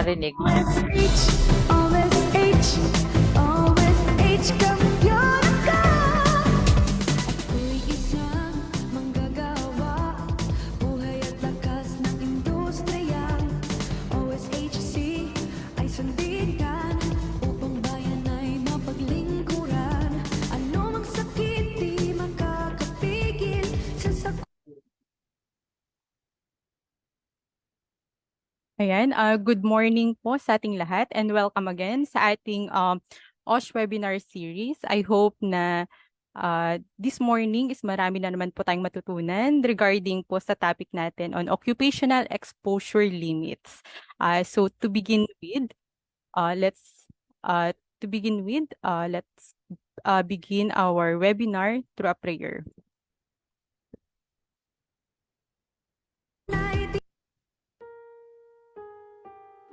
narinig. OSH, kampiyon ka. Ako'y isang manggagawa, buhay at lakas ng industriya. OSHC ay sandigan, upang bayan ay mapaglingkuran. Ano mang sakit di makakapigil sa Ayan, good morning po sa ating lahat and welcome again sa ating OSH webinar series. I hope na this morning is marami na naman po tayong matutunan regarding po sa topic natin on occupational exposure limits. So to begin with, let's begin our webinar through a prayer.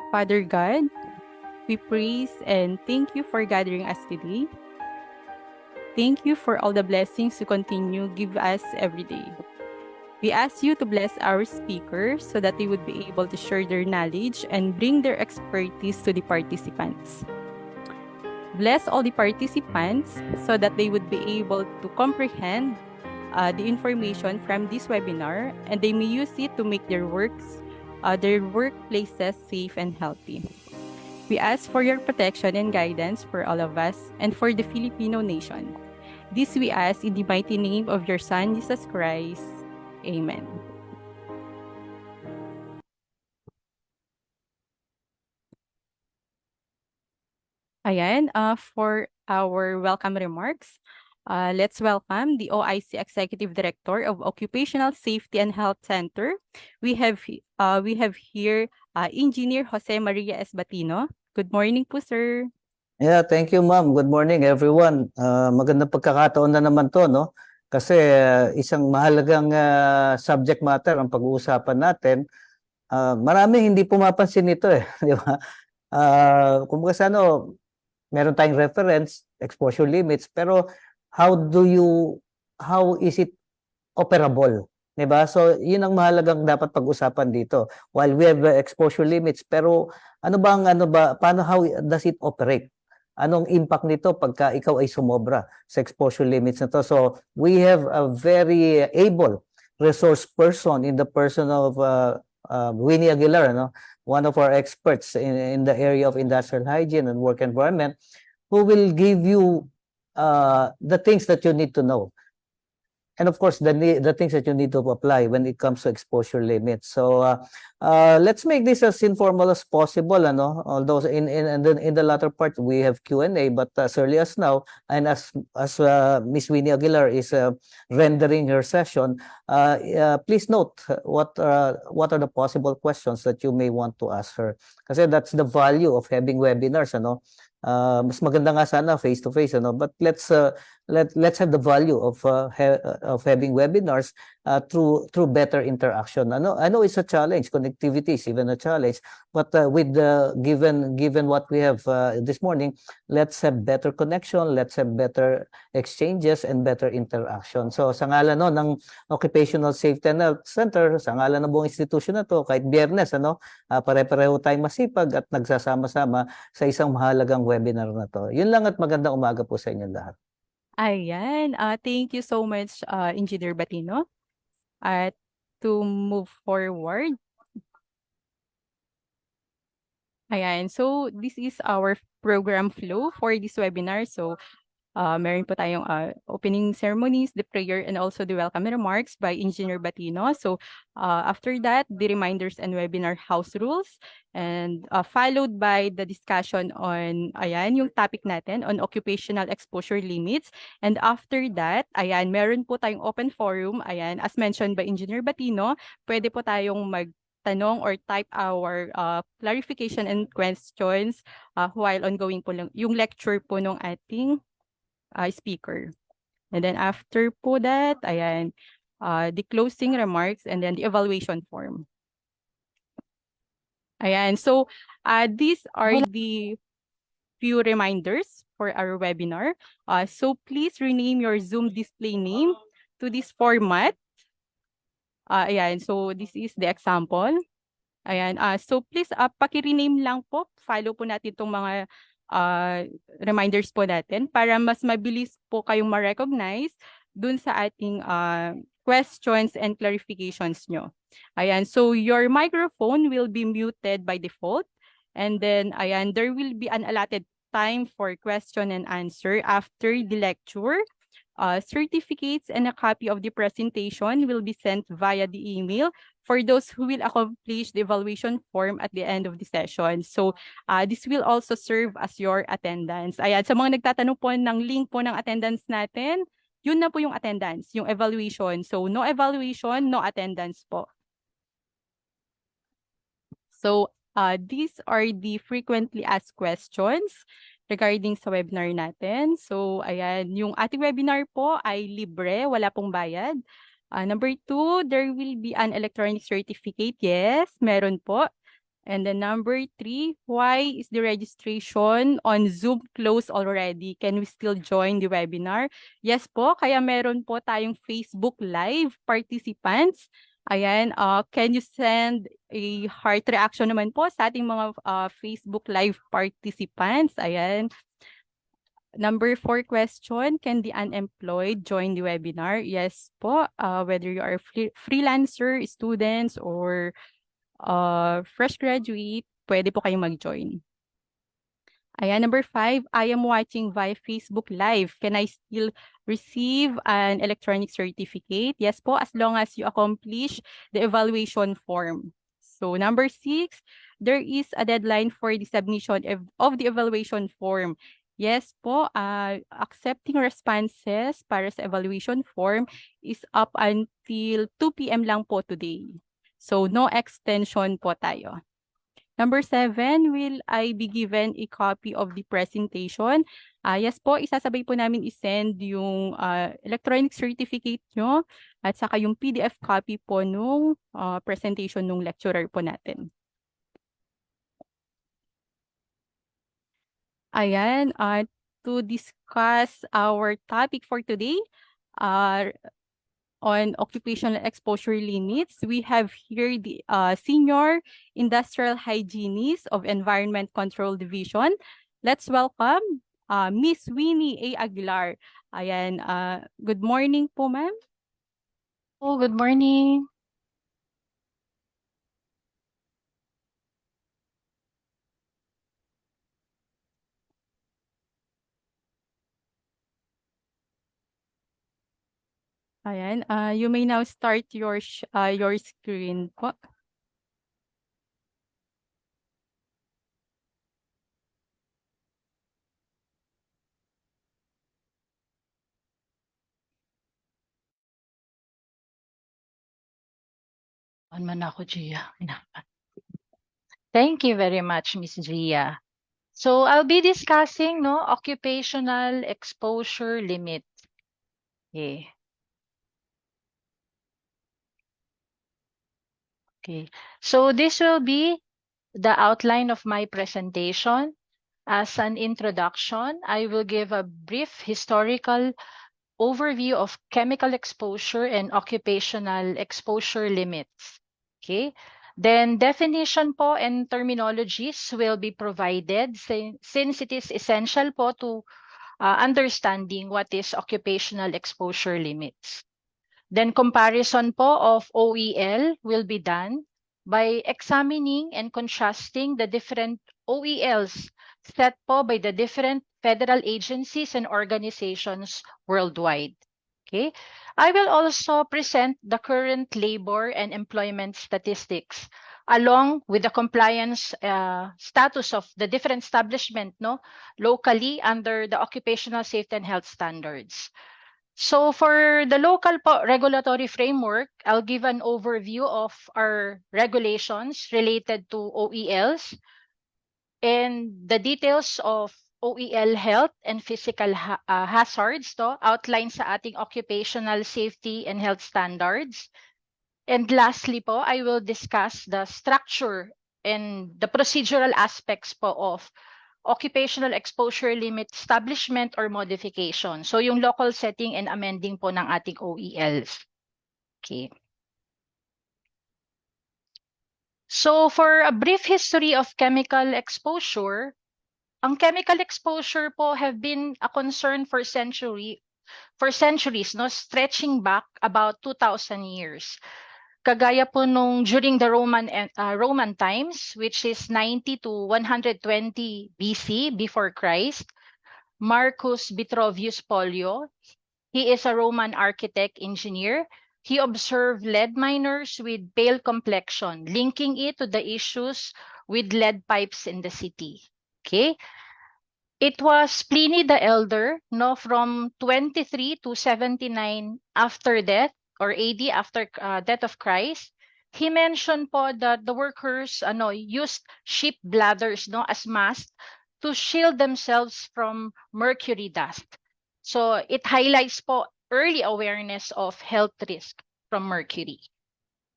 Father God, we praise and thank you for gathering us today. Thank you for all the blessings you continue give us every day. We ask you to bless our speakers so that they would be able to share their knowledge and bring their expertise to the participants. Bless all the participants so that they would be able to comprehend the information from this webinar and they may use it to make their workplaces safe and healthy. We ask for your protection and guidance for all of us and for the Filipino nation. This we ask in the mighty name of your Son, Jesus Christ. Amen. Ayan, for our welcome remarks, let's welcome the OIC Executive Director of Occupational Safety and Health Center. We have here Engineer Jose Maria Esbatino. Good morning po, sir. Yeah, thank you, ma'am. Good morning, everyone. Magandang pagkakataon na naman to, no? Kasi isang mahalagang subject matter ang pag-uusapan natin. Marami hindi pumapansin nito eh, di ba? Kumbaga sa ano, meron tayong reference, exposure limits, pero how is it operable? Diba? So, yun ang mahalagang dapat pag-usapan dito. While we have exposure limits, pero how does it operate? Anong impact nito pagka ikaw ay sumobra sa exposure limits na to? So, we have a very able resource person in the person of Winnie Aguilar, no? One of our experts in the area of industrial hygiene and work environment, who will give you the things that you need to know. And of course, the things that you need to apply when it comes to exposure limits. So let's make this as informal as possible. Although in the latter part we have Q&A, but as early as now, and as Miss Winnie Aguilar is rendering her session, please note what are the possible questions that you may want to ask her. Kasi that's the value of having webinars. Mas maganda nga sana face to face, but let's have the value of having webinars through better interaction. I know it's a challenge. Connectivity is even a challenge, but with given what we have this morning, let's have better connection, let's have better exchanges and better interaction. So sa ngalan ng Occupational Safety and Health Center, sa ngalan ng buong institusyon na to, kahit Biyernes, pare-pareho tayong masipag at nagsasama-sama sa isang mahalagang webinar na to. Yun lang at magandang umaga po sa inyo lahat. Ayan, thank you so much, Engineer Batino. To move forward. Ayan, so this is our program flow for this webinar. So meron po tayong opening ceremonies, the prayer, and also the welcome remarks by Engineer Batino. So after that, the reminders and webinar house rules, and followed by the discussion on, ayan, yung topic natin on occupational exposure limits. And after that, ayan, meron po tayong open forum, ayan, as mentioned by Engineer Batino, pwede po tayong tanong or type our clarification and questions while ongoing po lang yung lecture po nung ating speaker. And then after po that, ayan, the closing remarks and then the evaluation form. Ayan, so these are the few reminders for our webinar. So please rename your Zoom display name to this format. Ayan, so this is the example. Ayan, so please paki-rename lang po, follow po natin itong mga reminders po natin para mas mabilis po kayong ma-recognize dun sa ating questions and clarifications nyo. Ayan, so your microphone will be muted by default, and then ayan, there will be an allotted time for question and answer after the lecture. Certificates and a copy of the presentation will be sent via the email for those who will accomplish the evaluation form at the end of the session. So, this will also serve as your attendance. Ayan, sa mga nagtatanong po ng link po ng attendance natin, yun na po yung attendance, yung evaluation. So, no evaluation, no attendance po. So, these are the frequently asked questions regarding sa webinar natin. So, ayan, yung ating webinar po ay libre, wala pong bayad. Number 2, there will be an electronic certificate. Yes, meron po. And then number 3, why is the registration on Zoom closed already? Can we still join the webinar? Yes po, kaya meron po tayong Facebook Live participants. Ayan, can you send a heart reaction naman po sa ating mga Facebook Live participants? Ayan. Number 4 question, can the unemployed join the webinar? Yes po, whether you are freelancer, students, or fresh graduate, pwede po kayong mag-join. Ayan, number 5, I am watching via Facebook Live. Can I still receive an electronic certificate? Yes po, as long as you accomplish the evaluation form. So number 6, there is a deadline for the submission of the evaluation form. Yes po, accepting responses para sa evaluation form is up until 2 p.m. lang po today. So no extension po tayo. Number 7, will I be given a copy of the presentation? Yes po, isasabay po namin isend yung electronic certificate nyo at saka yung PDF copy po nung presentation nung lecturer po natin. Ayan, to discuss our topic for today, on occupational exposure limits, we have here the Senior Industrial Hygienist of Environment Control Division. Let's welcome Miss Winnie A. Aguilar. Ayan, good morning po, ma'am. Oh, good morning. Ayan, you may now start your screen po. Man ako, Gia. Thank you very much, Miss Gia. So I'll be discussing occupational exposure limit. Okay. Okay. So this will be the outline of my presentation. As an introduction, I will give a brief historical overview of chemical exposure and occupational exposure limits. Okay. Then definition po and terminologies will be provided since it is essential po to understanding what is occupational exposure limits. Then comparison po of OEL will be done by examining and contrasting the different OELs set po by the different federal agencies and organizations worldwide. Okay. I will also present the current labor and employment statistics along with the compliance status of the different establishment locally under the occupational safety and health standards. So for the local regulatory framework, I'll give an overview of our regulations related to OELs and the details of OEL health and physical hazards outlined sa ating occupational safety and health standards. And lastly po, I will discuss the structure and the procedural aspects po of occupational exposure limit establishment or modification. So yung local setting and amending po ng ating OELs. Okay. So for a brief history of chemical exposure, ang chemical exposure po have been a concern for centuries, no, stretching back about 2,000 years. Kagaya po nung during the Roman times, which is 90 to 120 BC before Christ, Marcus Vitruvius Pollio, he is a Roman architect engineer. He observed lead miners with pale complexion, linking it to the issues with lead pipes in the city. Okay. It was Pliny the Elder, no, from 23 to 79 after death or AD, after death of Christ. He mentioned po that the workers used sheep bladders, no, as masks to shield themselves from mercury dust. So it highlights po early awareness of health risk from mercury.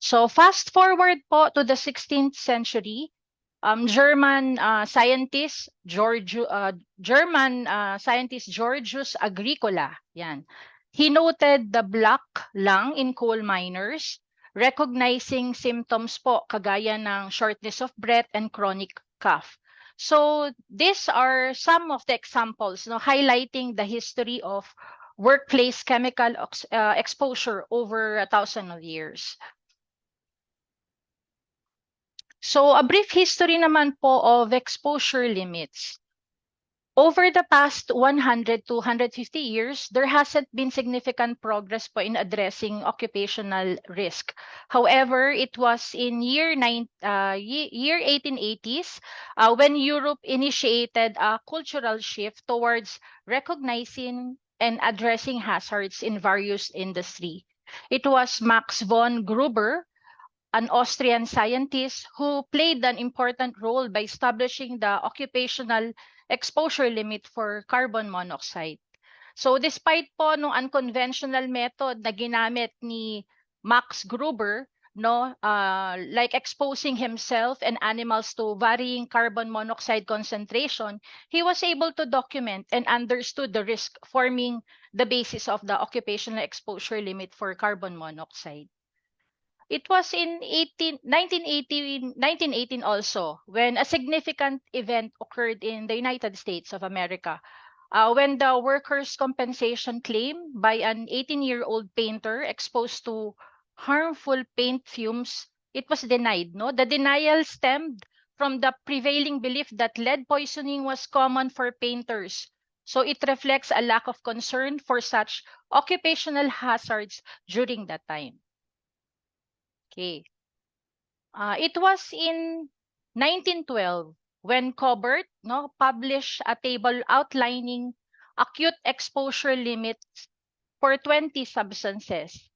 So fast forward po to the 16th century, German scientist Georgius Agricola, yan. He noted the black lung in coal miners, recognizing symptoms po kagaya ng shortness of breath and chronic cough. So these are some of the examples, no, highlighting the history of workplace chemical exposure over 1,000 of years. So a brief history naman po of exposure limits. Over the past 100 to 150 years, there hasn't been significant progress po in addressing occupational risk. However, it was in year 1880s when Europe initiated a cultural shift towards recognizing and addressing hazards in various industries. It was Max von Gruber, an Austrian scientist who played an important role by establishing the occupational exposure limit for carbon monoxide. So despite po nung unconventional method na ginamit ni Max Gruber, no, like exposing himself and animals to varying carbon monoxide concentration, he was able to document and understood the risk, forming the basis of the occupational exposure limit for carbon monoxide. It was in 1918 also when a significant event occurred in the United States of America, when the workers' compensation claim by an 18-year-old painter exposed to harmful paint fumes, it was denied. No, the denial stemmed from the prevailing belief that lead poisoning was common for painters. So it reflects a lack of concern for such occupational hazards during that time. Okay. It was in 1912 when Cobert, no, published a table outlining acute exposure limits for 20 substances,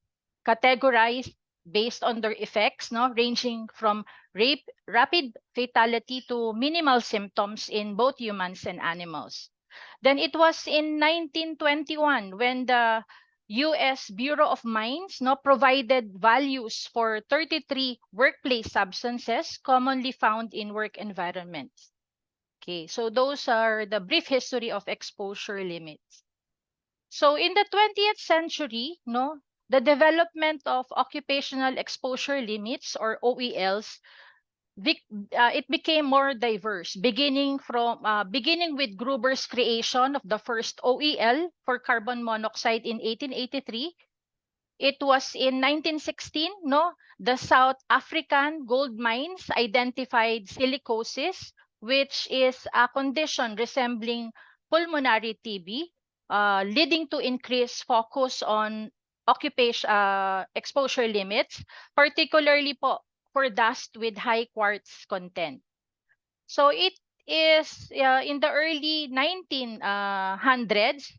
categorized based on their effects, no, ranging from rapid fatality to minimal symptoms in both humans and animals. Then it was in 1921 when the U.S. Bureau of Mines, no, provided values for 33 workplace substances commonly found in work environments. Okay, so those are the brief history of exposure limits. So in the 20th century, no, the development of occupational exposure limits or OELs, it became more diverse, beginning with Gruber's creation of the first OEL for carbon monoxide in 1883. It was in 1916, no, the South African gold mines identified silicosis, which is a condition resembling pulmonary TB, leading to increased focus on exposure limits, particularly for dust with high quartz content. So it is in the early 1900s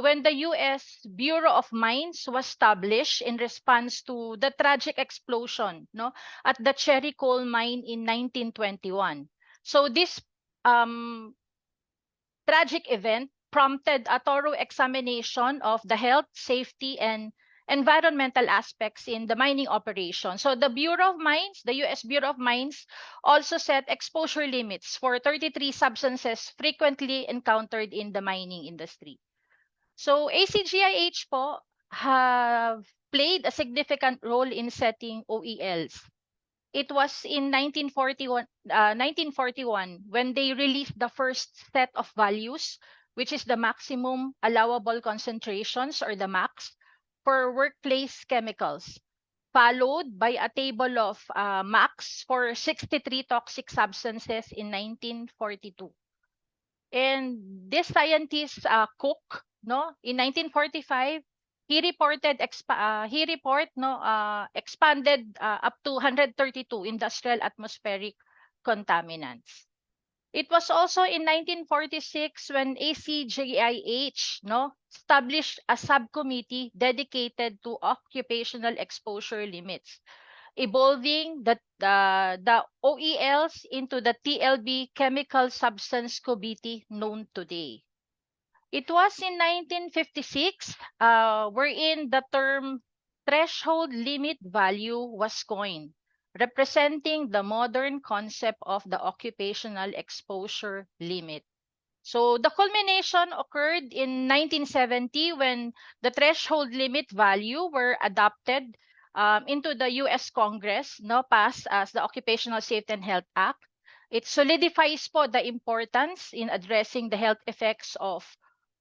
when the U.S. Bureau of Mines was established in response to the tragic explosion, no, at the Cherry Coal Mine in 1921. So this tragic event prompted a thorough examination of the health, safety, and environmental aspects in the mining operation. So the Bureau of Mines, the U.S. Bureau of Mines, also set exposure limits for 33 substances frequently encountered in the mining industry. So ACGIH po have played a significant role in setting OELs. it was in 1941 when they released the first set of values, which is the maximum allowable concentrations, or the max, for workplace chemicals, followed by a table of max for 63 toxic substances in 1942. And this scientist, Cook, no, in 1945, he expanded up to 132 industrial atmospheric contaminants. It was also in 1946 when ACGIH, no, established a subcommittee dedicated to occupational exposure limits, evolving the OELs into the TLB chemical substance committee known today. It was in 1956 wherein the term threshold limit value was coined, representing the modern concept of the occupational exposure limit. So the culmination occurred in 1970 when the threshold limit value were adopted into the U.S. Congress, no, passed as the Occupational Safety and Health Act. It solidifies po the importance in addressing the health effects of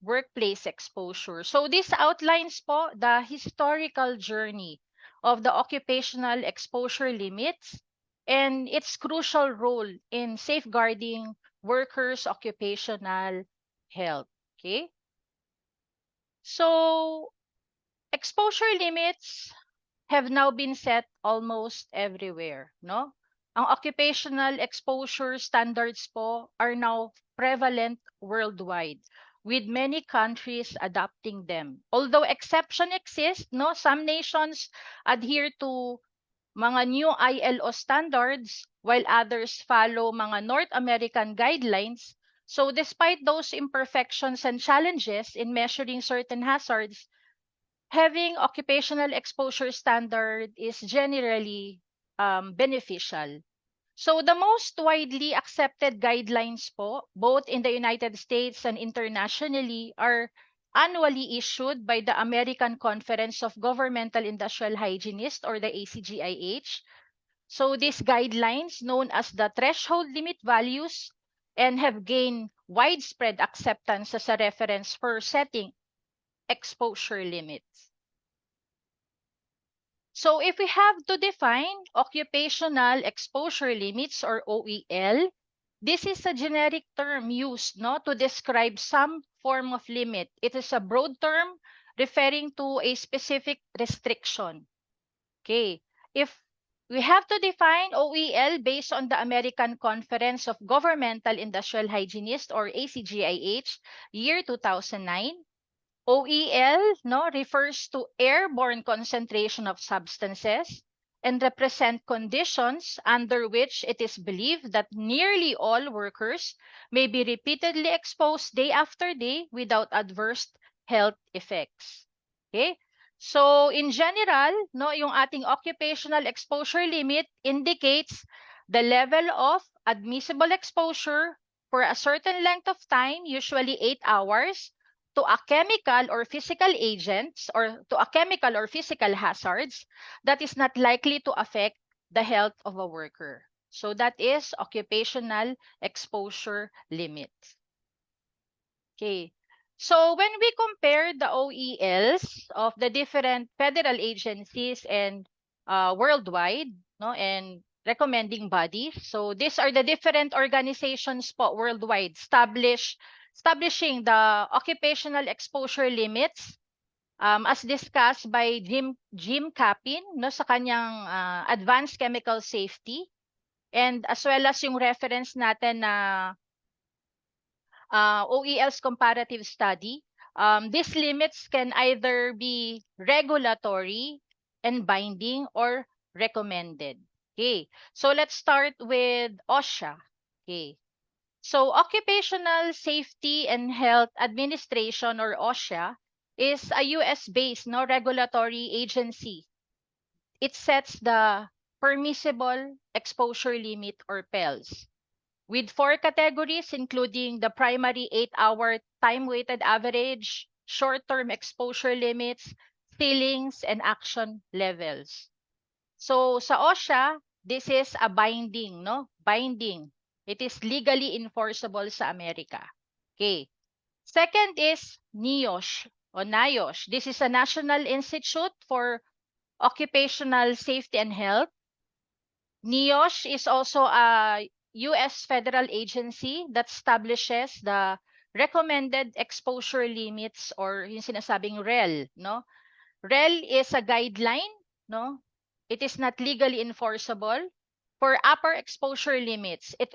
workplace exposure. So this outlines po the historical journey of the occupational exposure limits and its crucial role in safeguarding workers' occupational health. Okay? So, exposure limits have now been set almost everywhere, no? Ang occupational exposure standards po are now prevalent worldwide, with many countries adopting them. Although exception exists, no, some nations adhere to mga new ILO standards, while others follow mga North American guidelines. So despite those imperfections and challenges in measuring certain hazards, having occupational exposure standard is generally beneficial. So the most widely accepted guidelines po, both in the United States and internationally, are annually issued by the American Conference of Governmental Industrial Hygienists, or the ACGIH. So these guidelines, known as the threshold limit values, and have gained widespread acceptance as a reference for setting exposure limits. So if we have to define occupational exposure limits, or OEL, this is a generic term used, no, to describe some form of limit. It is a broad term referring to a specific restriction. Okay, if we have to define OEL based on the American Conference of Governmental Industrial Hygienists, or ACGIH, year 2009, OEL, no, refers to airborne concentration of substances and represent conditions under which it is believed that nearly all workers may be repeatedly exposed day after day without adverse health effects. Okay? So in general, no, yung ating occupational exposure limit indicates the level of admissible exposure for a certain length of time, usually 8 hours, to a chemical or physical agents, or to a chemical or physical hazards that is not likely to affect the health of a worker. So that is occupational exposure limits. Okay. So when we compare the OELs of the different federal agencies and worldwide, no, and recommending bodies. So these are the different organizations po worldwide establishing the occupational exposure limits as discussed by Jim Capin, no, sa kanyang Advanced Chemical Safety, and as well as yung reference natin na OEL's comparative study. These limits can either be regulatory and binding or recommended. Okay, so let's start with OSHA. Okay, so Occupational Safety and Health Administration, or OSHA, is a US-based, no, regulatory agency. It sets the permissible exposure limit, or PELS, with 4 categories, including the primary 8-hour time-weighted average, short-term exposure limits, ceilings, and action levels. So sa OSHA, this is a binding, no? Binding. It is legally enforceable sa Amerika. Okay. Second is NIOSH o NIOSH. This is a National Institute for Occupational Safety and Health. NIOSH is also a U.S. federal agency that establishes the recommended exposure limits or yung sinasabing REL, no? REL is a guideline, no? It is not legally enforceable for upper exposure limits. It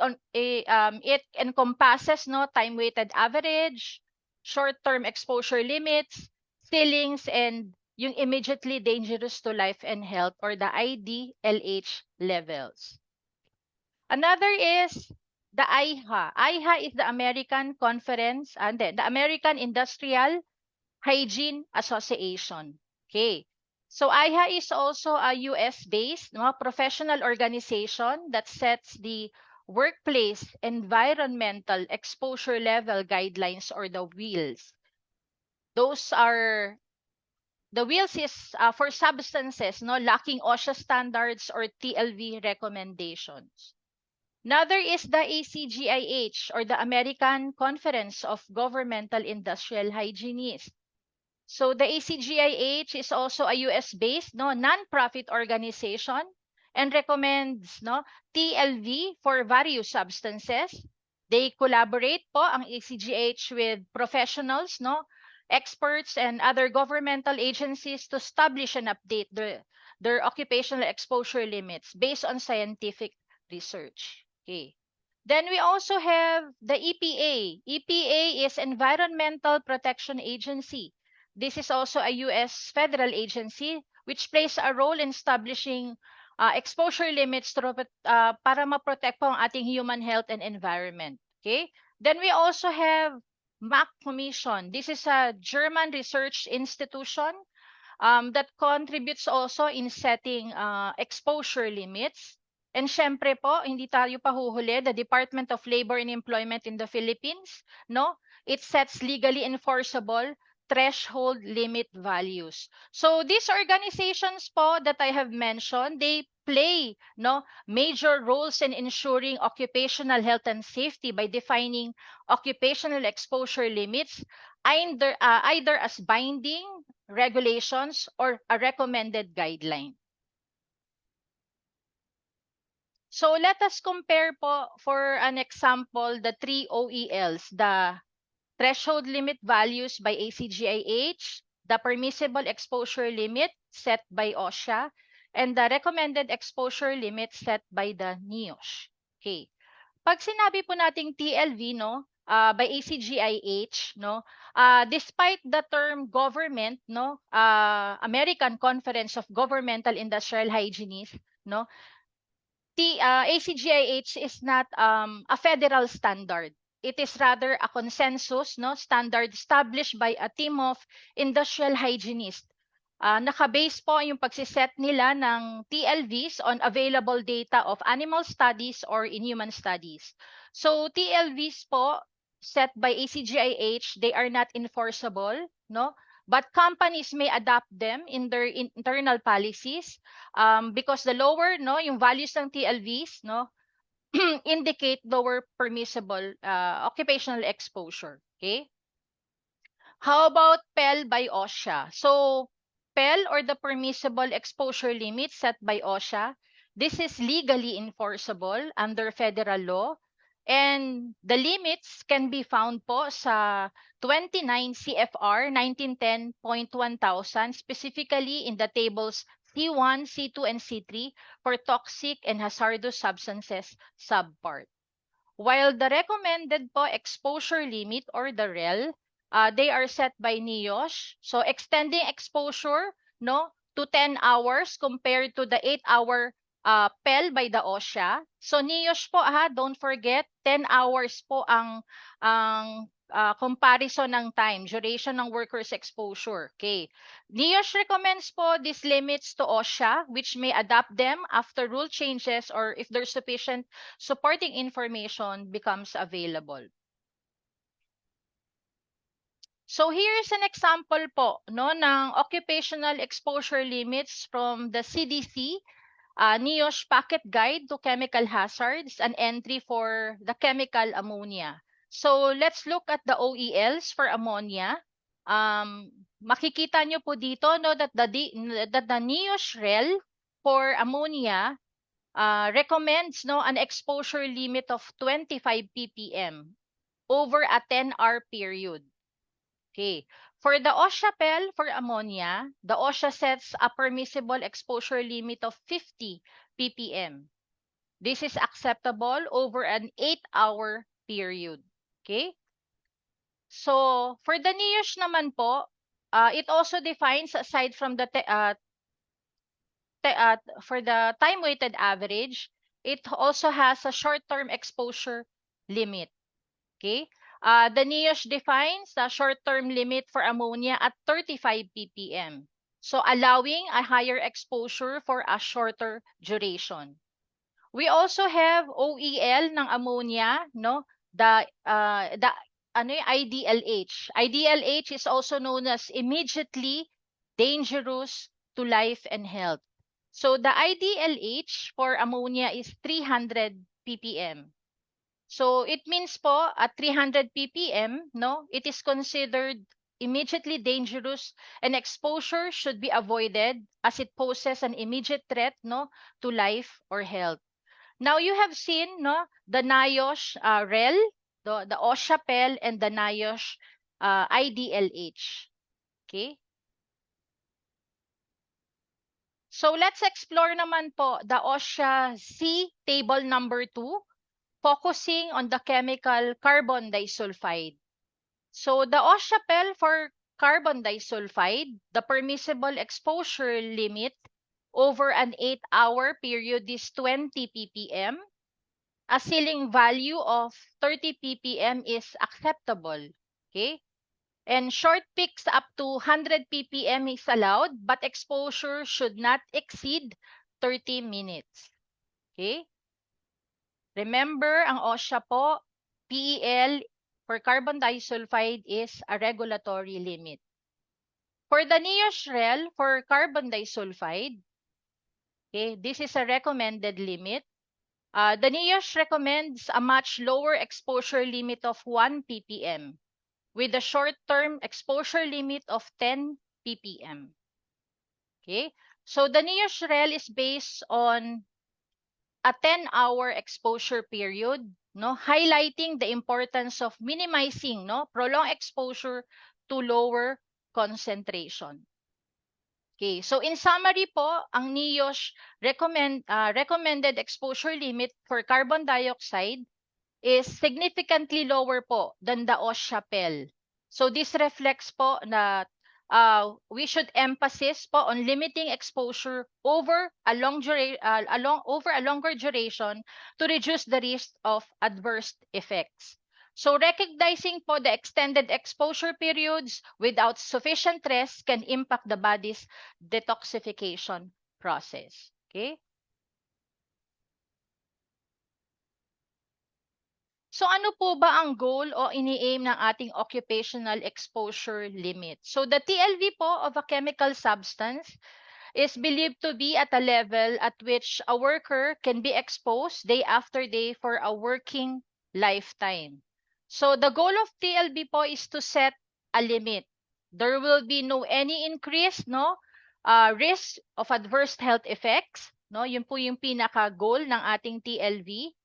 encompasses no time-weighted average, short-term exposure limits, ceilings, and yung immediately dangerous to life and health or the IDLH levels. Another is the AIHA. AIHA is the American Conference and the American Industrial Hygiene Association. Okay. So AIHA is also a US-based professional organization that sets the workplace environmental exposure level guidelines or the WELS. Those are the WELS is for substances lacking OSHA standards or TLV recommendations. Another is the ACGIH or the American Conference of Governmental Industrial Hygienists. So the ACGIH is also a US-based non-profit organization and recommends TLV for various substances. They collaborate po ang ACGIH with professionals, experts and other governmental agencies to establish and update their occupational exposure limits based on scientific research. Okay. Then we also have the EPA. EPA is Environmental Protection Agency. This is also a U.S. federal agency which plays a role in establishing exposure limits para ma-protect po ang ating human health and environment. Okay? Then we also have MAC Commission. This is a German research institution that contributes also in setting exposure limits. And syempre po, hindi tayo pahuhuli, the Department of Labor and Employment in the Philippines, it sets legally enforceable threshold limit values. So these organizations po that I have mentioned, they play major roles in ensuring occupational health and safety by defining occupational exposure limits either as binding regulations or a recommended guideline. So let us compare po for an example the three OELs, the threshold limit values by ACGIH, the permissible exposure limit set by OSHA, and the recommended exposure limit set by the NIOSH. Okay. Pag sinabi po nating TLV by ACGIH, despite the term government, American Conference of Governmental Industrial Hygienists, ACGIH is not a federal standard. It is rather a consensus standard established by a team of industrial hygienists. Nakabase po yung pagsiset nila ng TLVs on available data of animal studies or in human studies. So TLVs po set by ACGIH, they are not enforceable, but companies may adopt them in their internal policies because the lower yung values ng TLVs indicate lower permissible occupational exposure. Okay. How about PEL by OSHA? So PEL or the permissible exposure limit set by OSHA, this is legally enforceable under federal law. And the limits can be found po sa 29 CFR 1910.1000, specifically in the tables C1, C2, and C3 for toxic and hazardous substances subpart. While the recommended po exposure limit or the REL, they are set by NIOSH. So extending exposure to 10 hours compared to the 8-hour PEL by the OSHA. So NIOSH po don't forget 10 hours po ang comparison ng time, duration ng workers exposure. Okay. NIOSH recommends po these limits to OSHA which may adapt them after rule changes or if there's sufficient supporting information becomes available. So here's an example po ng occupational exposure limits from the CDC. NIOSH Packet Guide to Chemical Hazards, an entry for the chemical ammonia. So let's look at the OELs for ammonia. Makikita nyo po dito no, that the NIOSH REL for ammonia recommends no, an exposure limit of 25 ppm over a 10-hour period. Okay. For the OSHA PEL for ammonia, the OSHA sets a permissible exposure limit of 50 ppm. This is acceptable over an 8-hour period. Okay? So, for the NIOSH naman po, it also defines, aside from the for the time-weighted average, it also has a short-term exposure limit. Okay? The NIOSH defines the short-term limit for ammonia at 35 ppm. So, allowing a higher exposure for a shorter duration. We also have OEL ng ammonia, no? The IDLH. IDLH is also known as immediately dangerous to life and health. So the IDLH for ammonia is 300 ppm. So it means po at 300 ppm, no, it is considered immediately dangerous and exposure should be avoided as it poses an immediate threat, no, to life or health. Now you have seen, no, the NIOSH REL, the OSHA PEL, and the NIOSH IDLH. Okay? So let's explore naman po the OSHA C table number 2, focusing on the chemical carbon disulfide. So the OSHA PEL for carbon disulfide, the permissible exposure limit over an 8-hour period is 20 ppm. A ceiling value of 30 ppm is acceptable. Okay? And short peaks up to 100 ppm is allowed, but exposure should not exceed 30 minutes. Okay? Remember, ang OSHA po, PEL for carbon disulfide is a regulatory limit. For the NIOSH REL for carbon disulfide, okay, this is a recommended limit. The NIOSH recommends a much lower exposure limit of 1 ppm with a short-term exposure limit of 10 ppm. Okay, so the NIOSH REL is based on a 10-hour exposure period, no, highlighting the importance of minimizing, no, prolonged exposure to lower concentration. Okay, so in summary po, ang NIOSH recommended exposure limit for carbon dioxide is significantly lower po than the OSHA PEL. So this reflects po na we should emphasis po on limiting exposure over a longer duration to reduce the risk of adverse effects. So recognizing po the extended exposure periods without sufficient rest can impact the body's detoxification process. Okay? So ano po ba ang goal o ini-aim ng ating occupational exposure limit? So the TLV po of a chemical substance is believed to be at a level at which a worker can be exposed day after day for a working lifetime. So the goal of TLB po is to set a limit. There will be no any increase, no, risk of adverse health effects, no? Yun po yung pinaka-goal ng ating TLV.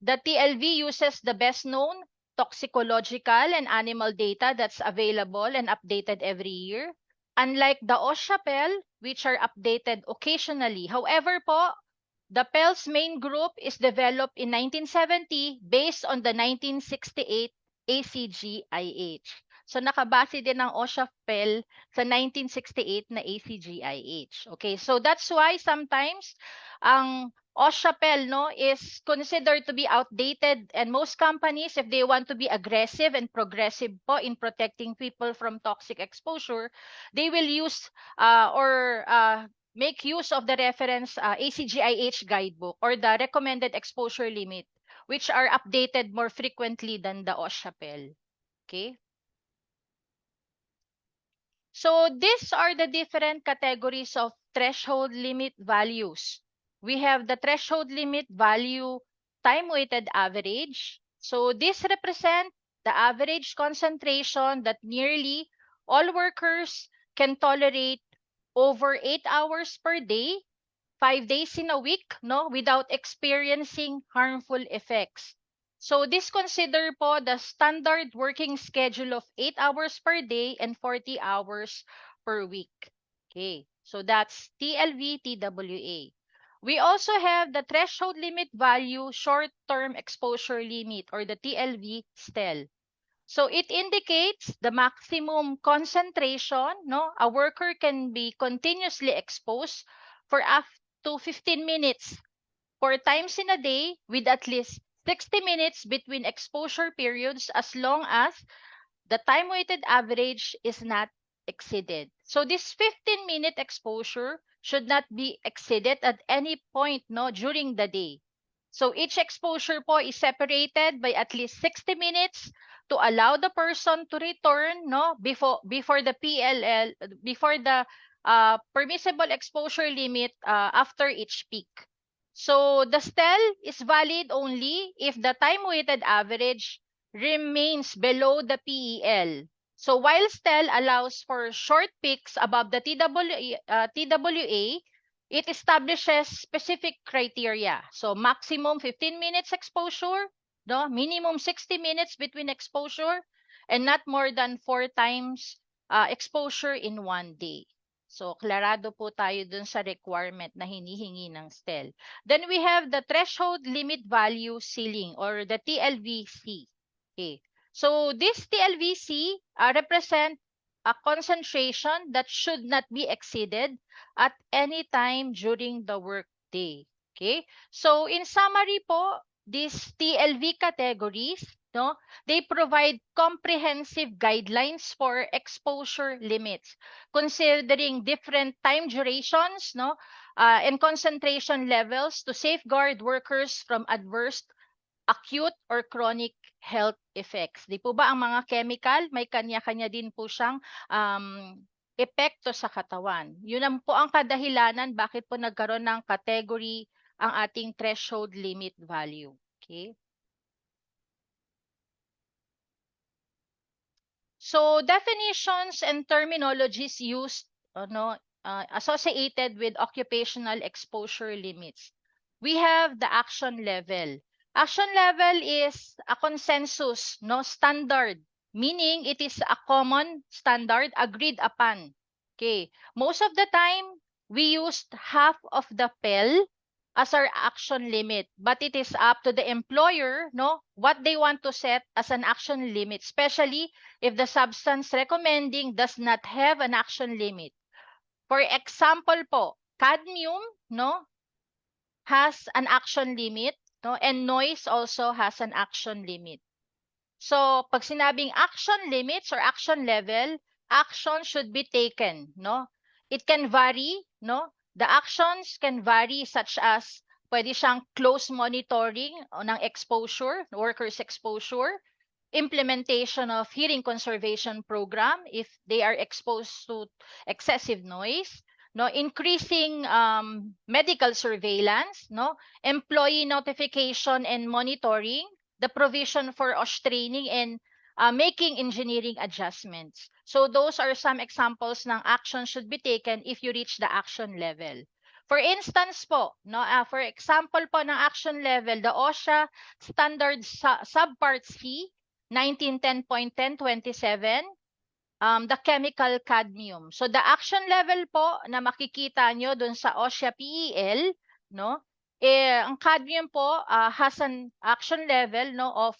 The TLV uses the best known toxicological and animal data that's available and updated every year. Unlike the OSHA PEL, which are updated occasionally. However po, the PEL's main group is developed in 1970 based on the 1968 ACGIH. So nakabase din ng OSHA PEL sa 1968 na ACGIH. Okay, so that's why sometimes ang OSHA PEL, no, is considered to be outdated, and most companies, if they want to be aggressive and progressive po in protecting people from toxic exposure, they will use make use of the reference ACGIH guidebook or the recommended exposure limit, which are updated more frequently than the OSHA PEL. Okay? So these are the different categories of threshold limit values we have the threshold limit value time-weighted average. So this represents the average concentration that nearly all workers can tolerate over 8 hours per day, 5 days in a week, no, without experiencing harmful effects. So this consider po the standard working schedule of 8 hours per day and 40 hours per week. Okay, so that's TLV, TWA. We also have the threshold limit value short-term exposure limit or the TLV STEL. So it indicates the maximum concentration, no, a worker can be continuously exposed for up to 15 minutes 4 times in a day with at least 60 minutes between exposure periods as long as the time-weighted average is not exceeded. So this 15-minute exposure should not be exceeded at any point during the day. So each exposure po is separated by at least 60 minutes to allow the person to return before the PLL, before the permissible exposure limit after each peak. So the STEL is valid only if the time-weighted average remains below the PEL. So while STEL allows for short peaks above the TWA, it establishes specific criteria. So maximum 15 minutes exposure, minimum 60 minutes between exposure, and not more than 4 times exposure in one day. So klarado po tayo dun sa requirement na hinihingi ng STEL. Then we have the threshold limit value ceiling or the TLVC. Okay. So this TLVC represent a concentration that should not be exceeded at any time during the workday. Okay? So in summary po, these TLV categories, they provide comprehensive guidelines for exposure limits, considering different time durations, and concentration levels to safeguard workers from adverse acute or chronic health effects. Di po ba ang mga chemical, may kanya-kanya din po siyang epekto sa katawan. Yun ang po ang kadahilanan bakit po nagkaroon ng category ang ating threshold limit value. Okay? So definitions and terminologies used associated with occupational exposure limits. We have the action level. Action level is a consensus, standard, meaning it is a common standard agreed upon. Okay. Most of the time, we used half of the PEL as our action limit, but it is up to the employer, what they want to set as an action limit, especially if the substance recommending does not have an action limit. For example po, cadmium, has an action limit, and noise also has an action limit. So, pag sinabing action limits or action level, action should be taken, It can vary, The actions can vary such as pwede siyang close monitoring ng exposure, workers' exposure, implementation of hearing conservation program if they are exposed to excessive noise, increasing medical surveillance, employee notification and monitoring, the provision for OSH training and making engineering adjustments. So those are some examples ng action should be taken if you reach the action level. For instance po, for example po ng action level, the OSHA standard subpart C 1910.1027, the chemical cadmium. So the action level po na makikita nyo dun sa OSHA PEL, ang cadmium po has an action level of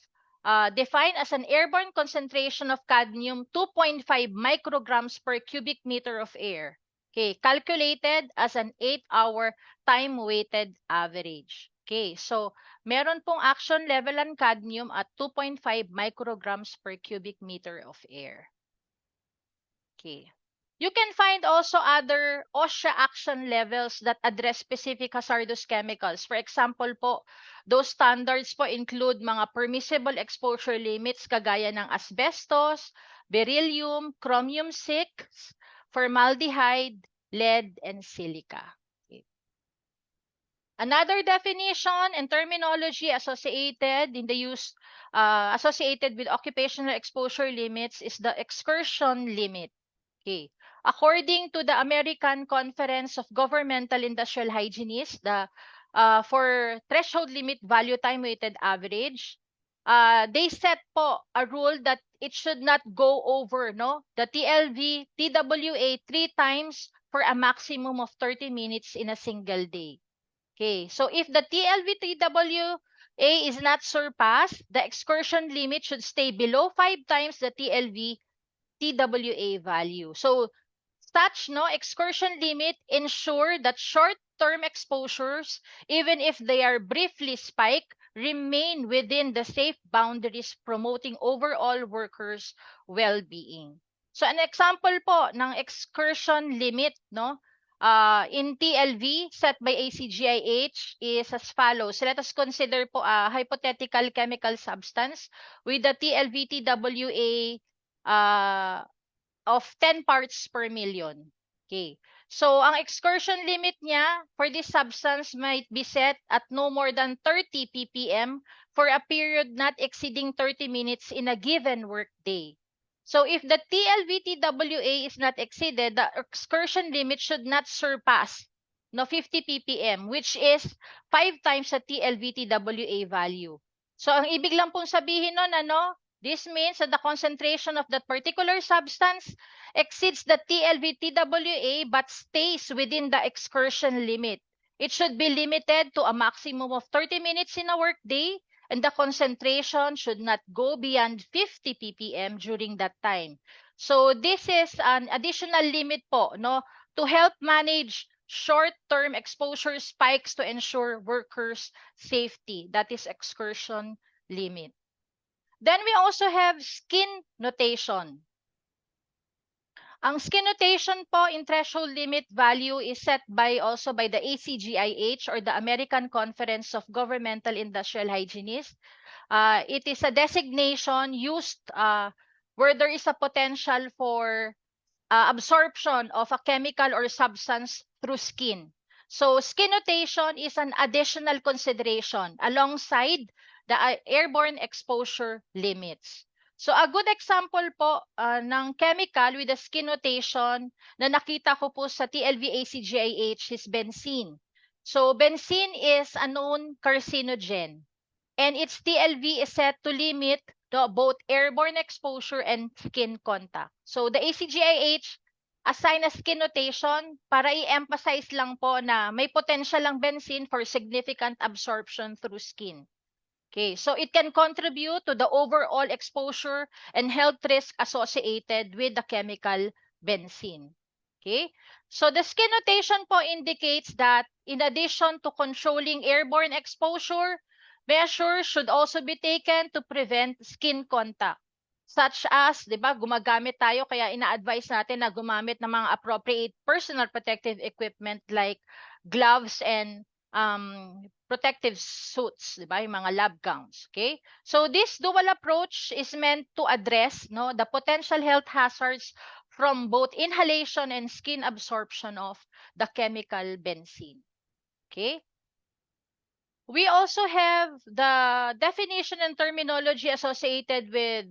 defined as an airborne concentration of cadmium 2.5 micrograms per cubic meter of air. Okay, calculated as an 8-hour time-weighted average. Okay, so meron pong action level ng cadmium at 2.5 micrograms per cubic meter of air. Okay. You can find also other OSHA action levels that address specific hazardous chemicals. For example po, those standards po include mga permissible exposure limits kagaya ng asbestos, beryllium, chromium-6, formaldehyde, lead, and silica. Okay. Another definition and terminology associated in the use associated with occupational exposure limits is the excursion limit. Okay. According to the American Conference of Governmental Industrial Hygienists, for threshold limit value time weighted average, they set po a rule that it should not go over the TLV TWA 3 times for a maximum of 30 minutes in a single day. Okay, so if the TLV TWA is not surpassed, the excursion limit should stay below 5 times the TLV TWA value. So such excursion limit ensure that short-term exposures, even if they are briefly spiked, remain within the safe boundaries promoting overall workers' well-being. So an example po ng excursion limit in TLV set by ACGIH is as follows. So let us consider po a hypothetical chemical substance with the TLV TWA of 10 parts per million. Okay. So, ang excursion limit niya for this substance might be set at no more than 30 ppm for a period not exceeding 30 minutes in a given workday. So, if the TLV-TWA is not exceeded, the excursion limit should not surpass 50 ppm, which is 5 times the TLV-TWA value. So, ang ibig lang pong sabihin nun, this means that the concentration of that particular substance exceeds the TLV-TWA but stays within the excursion limit. It should be limited to a maximum of 30 minutes in a workday, and the concentration should not go beyond 50 ppm during that time. So this is an additional limit po, to help manage short-term exposure spikes to ensure workers' safety. That is excursion limit. Then we also have skin notation. Ang skin notation po in threshold limit value is set also by the ACGIH or the American Conference of Governmental Industrial Hygienists. It is a designation used where there is a potential for absorption of a chemical or substance through skin. So skin notation is an additional consideration alongside the airborne exposure limits. So a good example po ng chemical with a skin notation na nakita ko po sa TLV-ACGIH is benzene. So benzene is a known carcinogen and its TLV is set to limit both airborne exposure and skin contact. So the ACGIH assign a skin notation para i-emphasize lang po na may potential lang benzene for significant absorption through skin. Okay, so it can contribute to the overall exposure and health risk associated with the chemical benzene. Okay, so the skin notation po indicates that in addition to controlling airborne exposure, measures should also be taken to prevent skin contact. Such as, gumagamit tayo, kaya ina-advise natin na gumamit ng mga appropriate personal protective equipment like gloves and protective suits, yung mga lab gowns, okay? So this dual approach is meant to address the potential health hazards from both inhalation and skin absorption of the chemical benzene, okay? We also have the definition and terminology associated with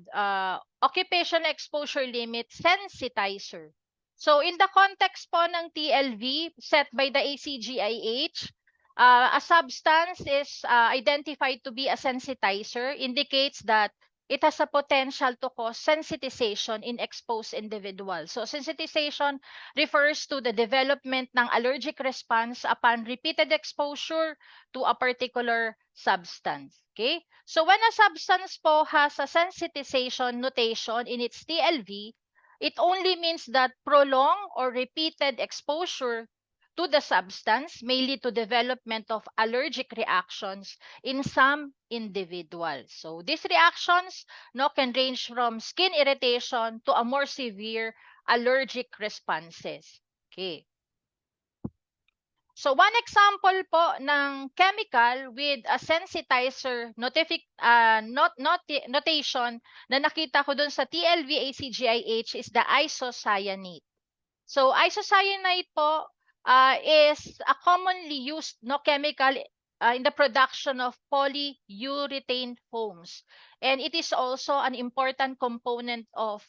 occupational exposure limit sensitizer. So in the context po ng TLV set by the ACGIH, a substance is identified to be a sensitizer, indicates that it has a potential to cause sensitization in exposed individuals. So sensitization refers to the development ng allergic response upon repeated exposure to a particular substance. Okay? So when a substance po has a sensitization notation in its TLV, it only means that prolonged or repeated exposure to the substance may lead to development of allergic reactions in some individuals. So these reactions can range from skin irritation to a more severe allergic responses. Okay. So one example po ng chemical with a sensitizer notation na nakita ko dun sa TLV-ACGIH is the isocyanate. So isocyanate po is a commonly used chemical in the production of polyurethane foams. And it is also an important component of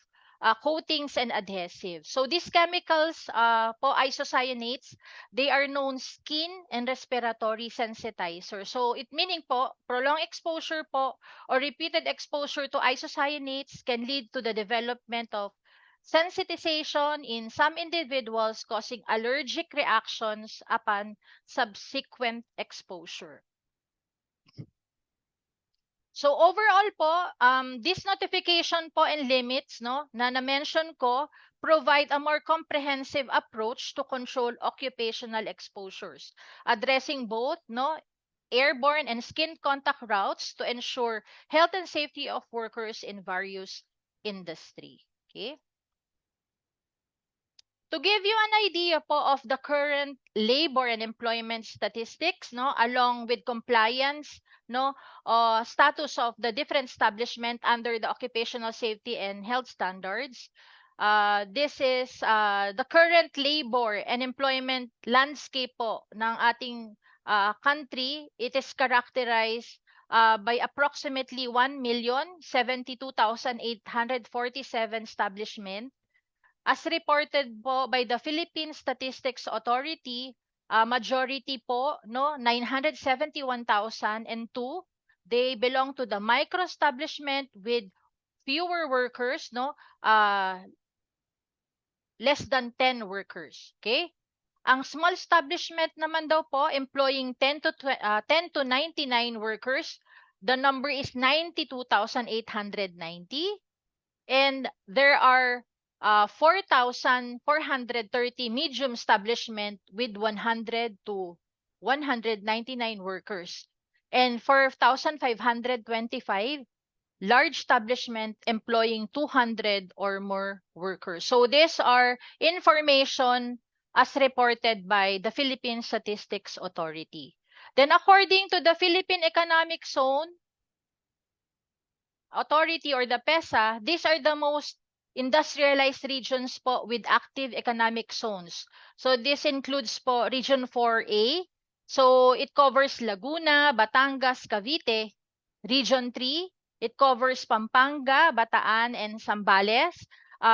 coatings and adhesives. So these chemicals po, isocyanates, they are known skin and respiratory sensitizer. So it meaning po, prolonged exposure po or repeated exposure to isocyanates can lead to the development of sensitization in some individuals, causing allergic reactions upon subsequent exposure. So overall po, this notification po and limits na na-mention ko provide a more comprehensive approach to control occupational exposures, addressing both airborne and skin contact routes to ensure health and safety of workers in various industry. Okay? To give you an idea po of the current labor and employment statistics, along with compliance, status of the different establishment under the occupational safety and health standards. This is the current labor and employment landscape po ng ating country. It is characterized by approximately 1,072,847 establishments. As reported po by the Philippine Statistics Authority, majority po, 971,002, they belong to the micro establishment with fewer workers, less than 10 workers. Okay? Ang small establishment naman daw po, employing 10 to 99 workers, the number is 92,890. And there are 4,430 medium establishment with 100 to 199 workers, and 4,525 large establishment employing 200 or more workers. So these are information as reported by the Philippine Statistics Authority. Then according to the Philippine Economic Zone Authority or the PESA, these are the most industrialized regions po with active economic zones. So this includes po Region 4A. So it covers Laguna, Batangas, Cavite. Region 3, it covers Pampanga, Bataan, and Zambales.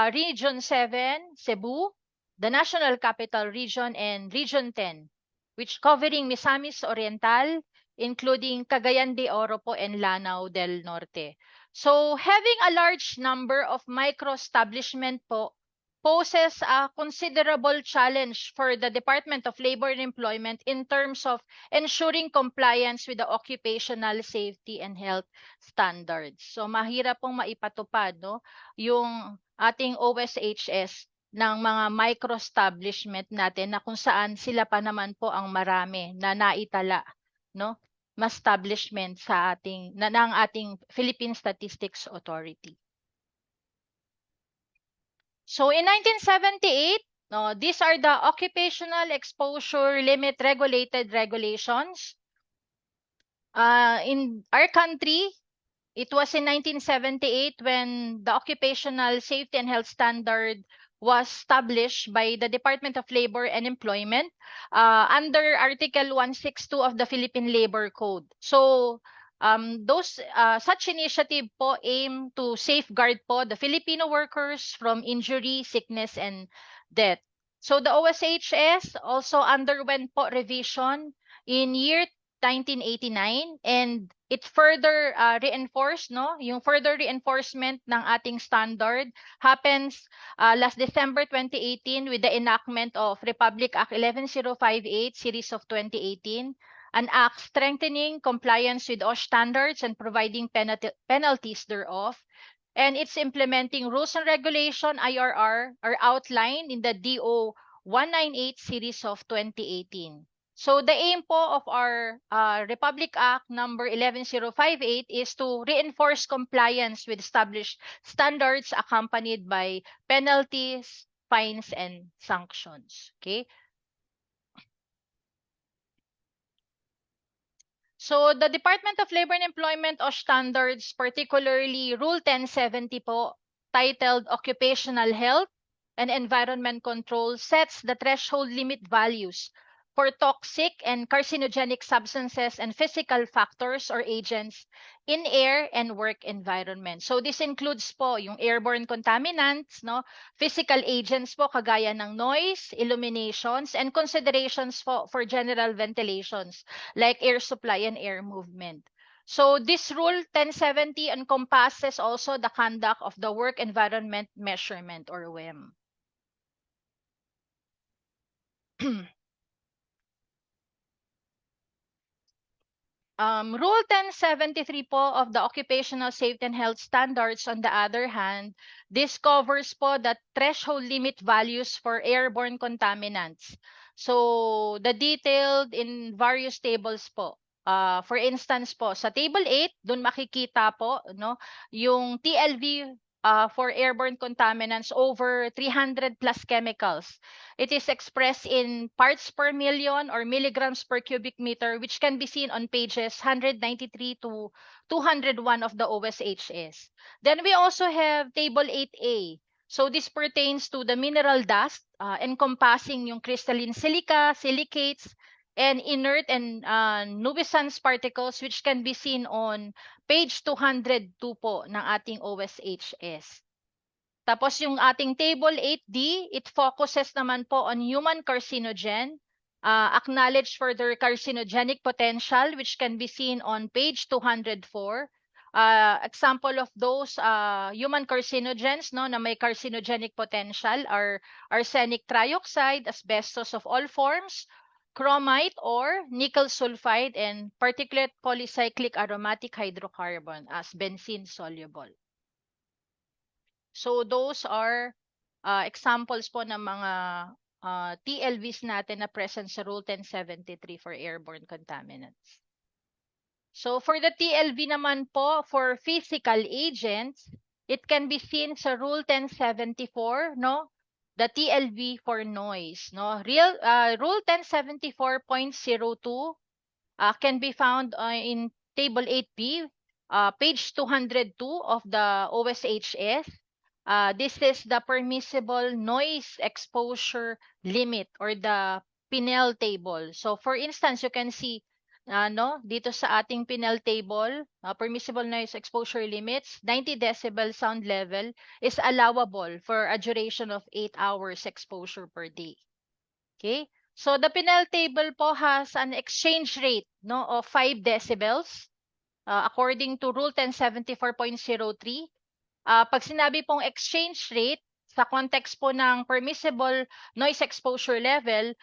Region 7, Cebu, the National Capital Region, and Region 10, which covering Misamis Oriental, including Cagayan de Oro po and Lanao del Norte. So having a large number of micro-establishment po poses a considerable challenge for the Department of Labor and Employment in terms of ensuring compliance with the occupational safety and health standards. So mahirap pong maipatupad yung ating OSHS ng mga micro-establishment natin na kung saan sila pa naman po ang marami na naitala establishment sa ating ng ating Philippine Statistics Authority. So in 1978, these are the occupational exposure limit regulated regulations. In our country, it was in 1978 when the occupational safety and health standard was established by the Department of Labor and Employment under Article 162 of the Philippine Labor Code. So such initiative po aim to safeguard po the Filipino workers from injury, sickness, and death. So the OSHS also underwent po revision in year 1989, and it further reinforced, yung further reinforcement ng ating standard happens last December 2018 with the enactment of Republic Act 11058 series of 2018, an act strengthening compliance with OSH standards and providing penalties thereof. And it's implementing rules and regulation IRR are outlined in the DO 198 series of 2018. So the aim po of our Republic Act number 11058 is to reinforce compliance with established standards accompanied by penalties, fines, and sanctions. Okay? So the Department of Labor and Employment OSH standards, particularly Rule 1070 po, titled Occupational Health, and Environment Control sets the threshold limit values for toxic and carcinogenic substances and physical factors or agents in air and work environment. So this includes po yung airborne contaminants, no, physical agents po kagaya ng noise, illuminations, and considerations po for general ventilations like air supply and air movement. So this rule 1070 encompasses also the conduct of the work environment measurement or WEM. Rule 1073 po of the Occupational Safety and Health Standards, on the other hand, this covers po the threshold limit values for airborne contaminants. So, the detailed in various tables po. For instance po, sa table 8, dun makikita po, no, yung TLV for airborne contaminants over 300 plus chemicals. It is expressed in parts per million or milligrams per cubic meter, which can be seen on pages 193 to 201 of the OSHS. Then we also have table 8A. So this pertains to the mineral dust, encompassing yung crystalline silica, silicates, and inert and nuisance particles, which can be seen on page 202 po ng ating OSHS. Tapos yung ating table 8D, it focuses naman po on human carcinogen, acknowledged for their carcinogenic potential, which can be seen on page 204. Example of those human carcinogens, no, na may carcinogenic potential are arsenic trioxide, asbestos of all forms, chromite or nickel sulfide, and particulate polycyclic aromatic hydrocarbon as benzene soluble. So those are examples po ng mga TLVs natin na present sa Rule 1073 for airborne contaminants. So for the TLV naman po for physical agents, it can be seen sa Rule 1074, no? The TLV for noise, no? Rule 1074.02 can be found in table 8B, page 202 of the OSHS. This is the permissible noise exposure limit or the Pinel table. So for instance, you can see no, dito sa ating Pinel table, permissible noise exposure limits, 90 decibel sound level is allowable for a duration of 8 hours exposure per day. Okay? So the Pinel table po has an exchange rate, no, of 5 decibels according to Rule 1074.03. Pag sinabi pong exchange rate sa context po ng permissible noise exposure level,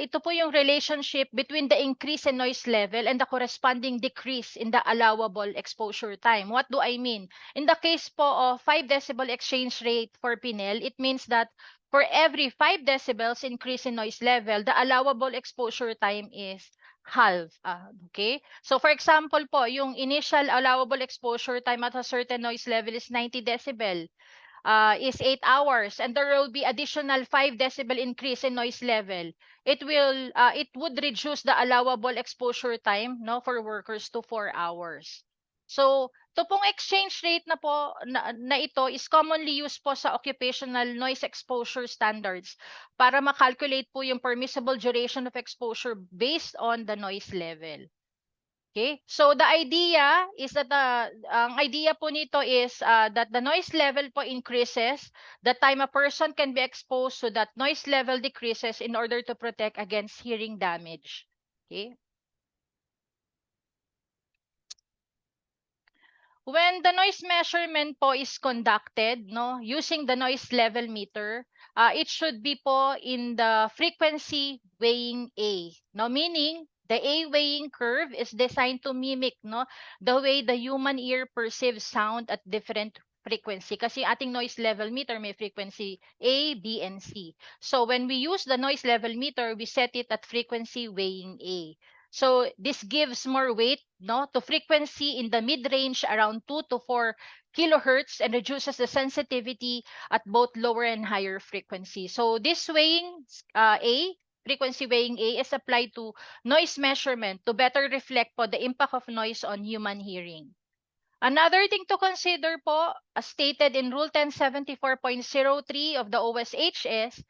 ito po yung relationship between the increase in noise level and the corresponding decrease in the allowable exposure time. What do I mean? In the case po of 5 decibel exchange rate for Pinel, it means that for every 5 decibels increase in noise level, the allowable exposure time is half. Okay? So for example po, yung initial allowable exposure time at a certain noise level is 90 decibel. Is 8 hours, and there will be additional 5 decibel increase in noise level. It would reduce the allowable exposure time, no, for workers to 4 hours. So, to pong exchange rate na po na ito is commonly used po sa occupational noise exposure standards para makalculate po yung permissible duration of exposure based on the noise level. Okay, so the idea is that ang idea po nito is that the noise level po increases the time a person can be exposed, so that noise level decreases in order to protect against hearing damage. Okay. When the noise measurement po is conducted, no, using the noise level meter, it should be po in the frequency weighing A, no, meaning the A weighing curve is designed to mimic, no, the way the human ear perceives sound at different frequency. Kasi ating noise level meter may frequency A, B, and C. So when we use the noise level meter, we set it at frequency weighing A. So this gives more weight, no, to frequency in the mid-range around 2 to 4 kilohertz and reduces the sensitivity at both lower and higher frequency. So this weighing A, frequency weighing A, is applied to noise measurement to better reflect po the impact of noise on human hearing. Another thing to consider po, as stated in Rule 1074.03 of the OSH is,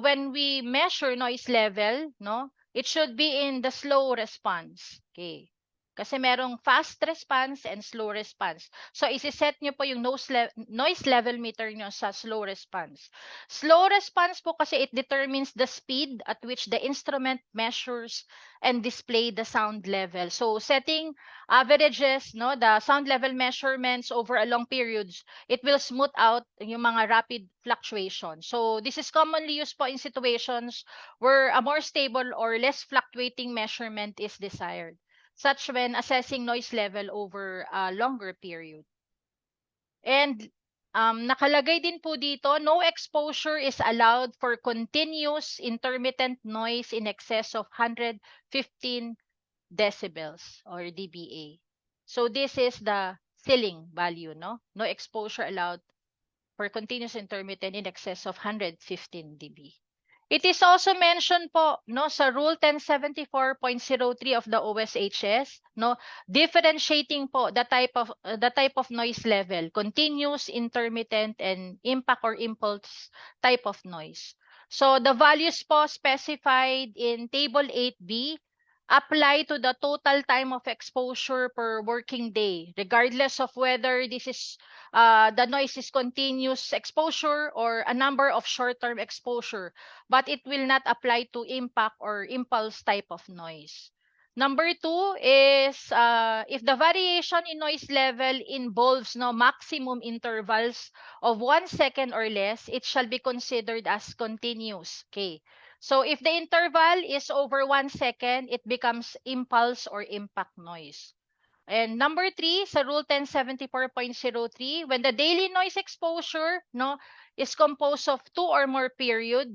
when we measure noise level, no, it should be in the slow response. Okay. Kasi merong fast response and slow response. So, isi-set nyo po yung noise level meter nyo sa slow response. Slow response po kasi it determines the speed at which the instrument measures and display the sound level. So, setting averages, no, the sound level measurements over a long periods, it will smooth out yung mga rapid fluctuations. So, this is commonly used po in situations where a more stable or less fluctuating measurement is desired, such when assessing noise level over a longer period. And nakalagay din po dito, no exposure is allowed for continuous intermittent noise in excess of 115 decibels or dBA. So this is the ceiling value, no? No exposure allowed for continuous intermittent in excess of 115 dB. It is also mentioned po, no, sa Rule 1074.03 of the OSHS, no, differentiating po the type of noise level, continuous, intermittent, and impact or impulse type of noise. So the values po specified in Table 8B apply to the total time of exposure per working day, regardless of whether this is the noise is continuous exposure or a number of short-term exposure, but it will not apply to impact or impulse type of noise. Number 2 is if the variation in noise level involves no maximum intervals of 1 second or less, it shall be considered as continuous. Okay. So if the interval is over 1 second, it becomes impulse or impact noise. And number 3, sa Rule 1074.03, when the daily noise exposure no is composed of 2 or more period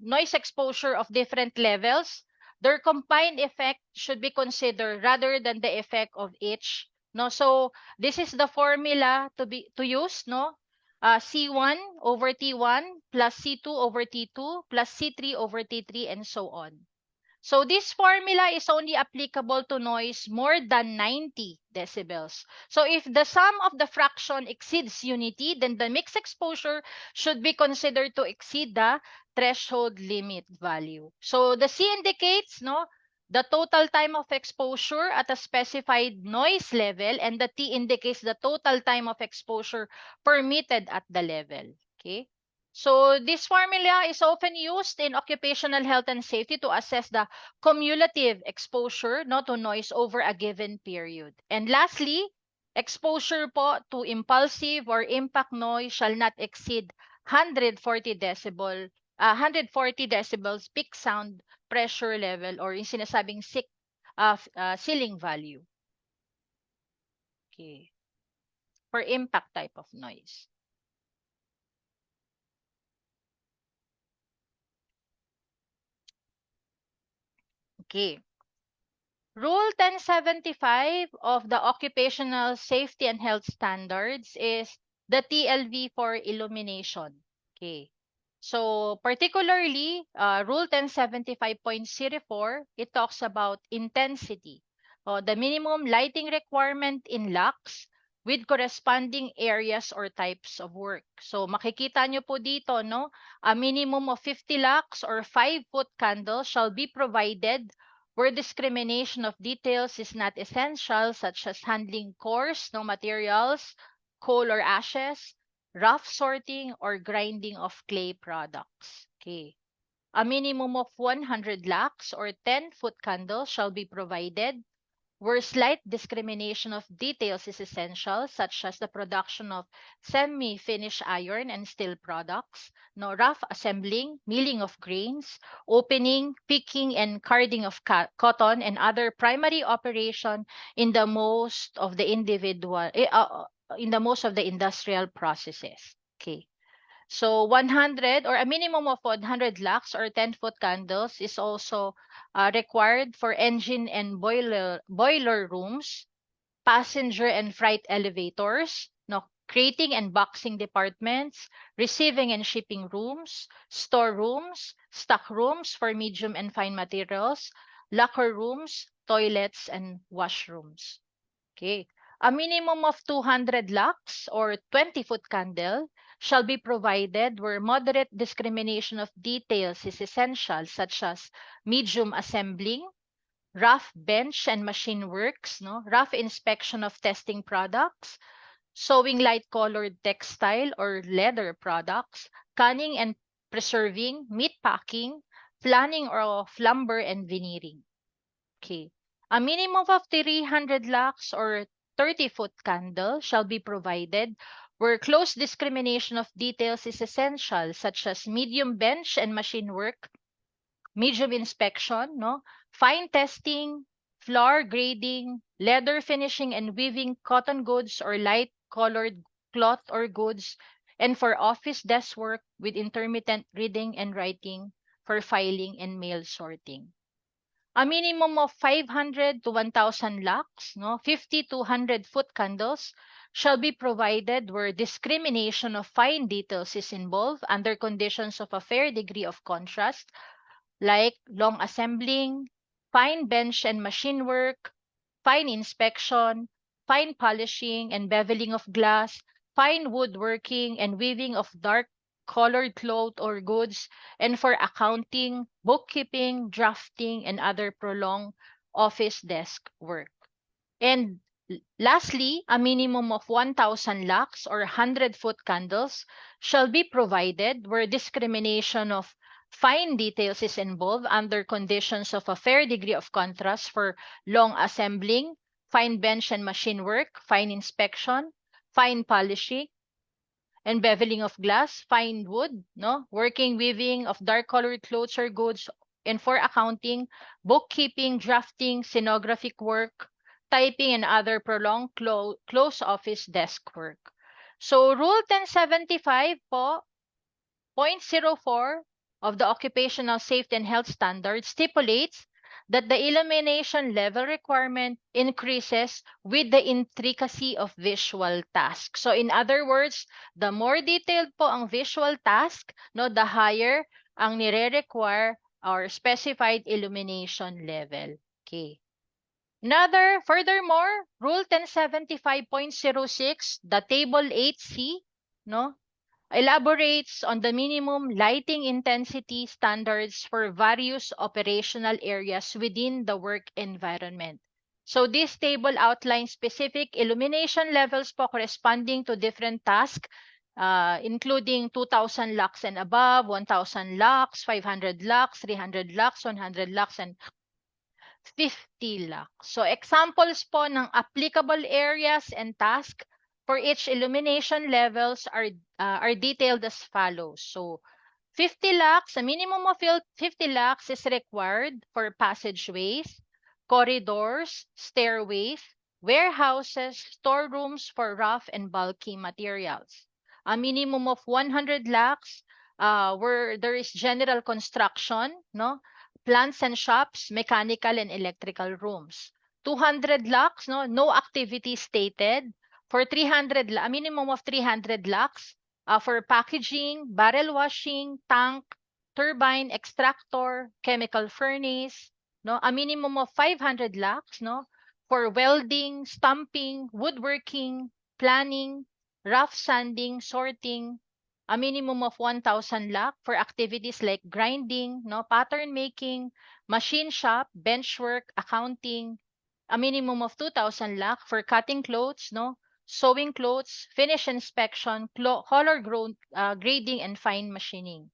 noise exposure of different levels, their combined effect should be considered rather than the effect of each. No, so this is the formula to use. No, C1 over T1 plus C2 over T2 plus C3 over T3 and so on. So this formula is only applicable to noise more than 90 decibels. So if the sum of the fraction exceeds unity, then the mixed exposure should be considered to exceed the threshold limit value. So the C indicates no the total time of exposure at a specified noise level, and the T indicates the total time of exposure permitted at the level. Okay. So this formula is often used in occupational health and safety to assess the cumulative exposure to noise over a given period. And lastly, exposure po to impulsive or impact noise shall not exceed 140 decibels peak sound pressure level or yung sinasabing ceiling value. Okay. For impact type of noise. Okay. Rule 1075 of the Occupational Safety and Health Standards is the TLV for illumination. Okay. So particularly, Rule 1075.04, it talks about intensity. The minimum lighting requirement in lux with corresponding areas or types of work. So makikita nyo po dito, no? A minimum of 50 lux or 5-foot candle shall be provided where discrimination of details is not essential, such as handling coarse materials, coal or ashes, rough sorting, or grinding of clay products. Okay. A minimum of 100 lux or 10-foot candles shall be provided where slight discrimination of details is essential, such as the production of semi-finished iron and steel products, rough assembling, milling of grains, opening, picking, and carding of cotton, and other primary operation in the most of the industrial processes. Okay. So 100 or a minimum of 100 lux or 10-foot candles is also required for engine and boiler rooms, passenger and freight elevators, crating and boxing departments, receiving and shipping rooms, store rooms, stock rooms for medium and fine materials, locker rooms, toilets, and washrooms. Okay. A minimum of 200 lux or 20-foot candle shall be provided where moderate discrimination of details is essential, such as medium assembling, rough bench and machine works, rough inspection of testing products, sewing light-colored textile or leather products, canning and preserving, meat packing, planning of lumber and veneering. Okay. A minimum of 300 lux or 30-foot candle shall be provided where close discrimination of details is essential, such as medium bench and machine work, medium inspection, fine testing, floor grading, leather finishing and weaving cotton goods or light colored cloth or goods, and for office desk work with intermittent reading and writing for filing and mail sorting. A minimum of 500 to 1,000 lux, 50 to 100-foot candles shall be provided where discrimination of fine details is involved under conditions of a fair degree of contrast, like long assembling, fine bench and machine work, fine inspection, fine polishing and beveling of glass, fine woodworking and weaving of dark colored cloth or goods, and for accounting, bookkeeping, drafting, and other prolonged office desk work. And lastly, a minimum of 1,000 lux or 100-foot candles shall be provided where discrimination of fine details is involved under conditions of a fair degree of contrast for long assembling, fine bench and machine work, fine inspection, fine polishing, and beveling of glass, fine wood, working, weaving of dark colored clothes or goods, and for accounting, bookkeeping, drafting, stenographic work, typing, and other prolonged close office desk work. So Rule 1075 po, 0.04 of the Occupational Safety and Health Standard stipulates that the illumination level requirement increases with the intricacy of visual task. So in other words, the more detailed po ang visual task, the higher ang nire-require or specified illumination level. Okay. Furthermore, Rule 1075.06, the Table 8C, elaborates on the minimum lighting intensity standards for various operational areas within the work environment. So this table outlines specific illumination levels po corresponding to different tasks, including 2,000 lux and above, 1,000 lux, 500 lux, 300 lux, 100 lux, and 50 lux. So examples po ng applicable areas and tasks for each illumination levels are detailed as follows. So 50 lux, a minimum of 50 lux is required for passageways, corridors, stairways, warehouses, storerooms for rough and bulky materials. A minimum of 100 lux where there is general construction, plants and shops, mechanical and electrical rooms. 200 lux, no activity stated. For 300, a minimum of 300 lux for packaging, barrel washing, tank, turbine, extractor, chemical furnace. A minimum of 500 lux, for welding, stamping, woodworking, planning, rough sanding, sorting. A minimum of 1,000 lux for activities like grinding, pattern making, machine shop, bench work, accounting. A minimum of 2,000 lux for cutting clothes, sewing clothes, finish inspection, color grading, and fine machining.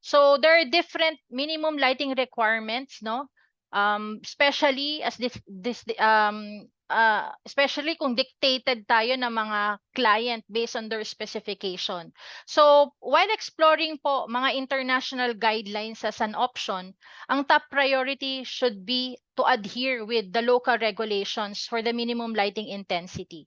So there are different minimum lighting requirements, especially as especially kung dictated tayo ng mga client based on their specification. So while exploring po mga international guidelines as an option, ang top priority should be to adhere with the local regulations for the minimum lighting intensity.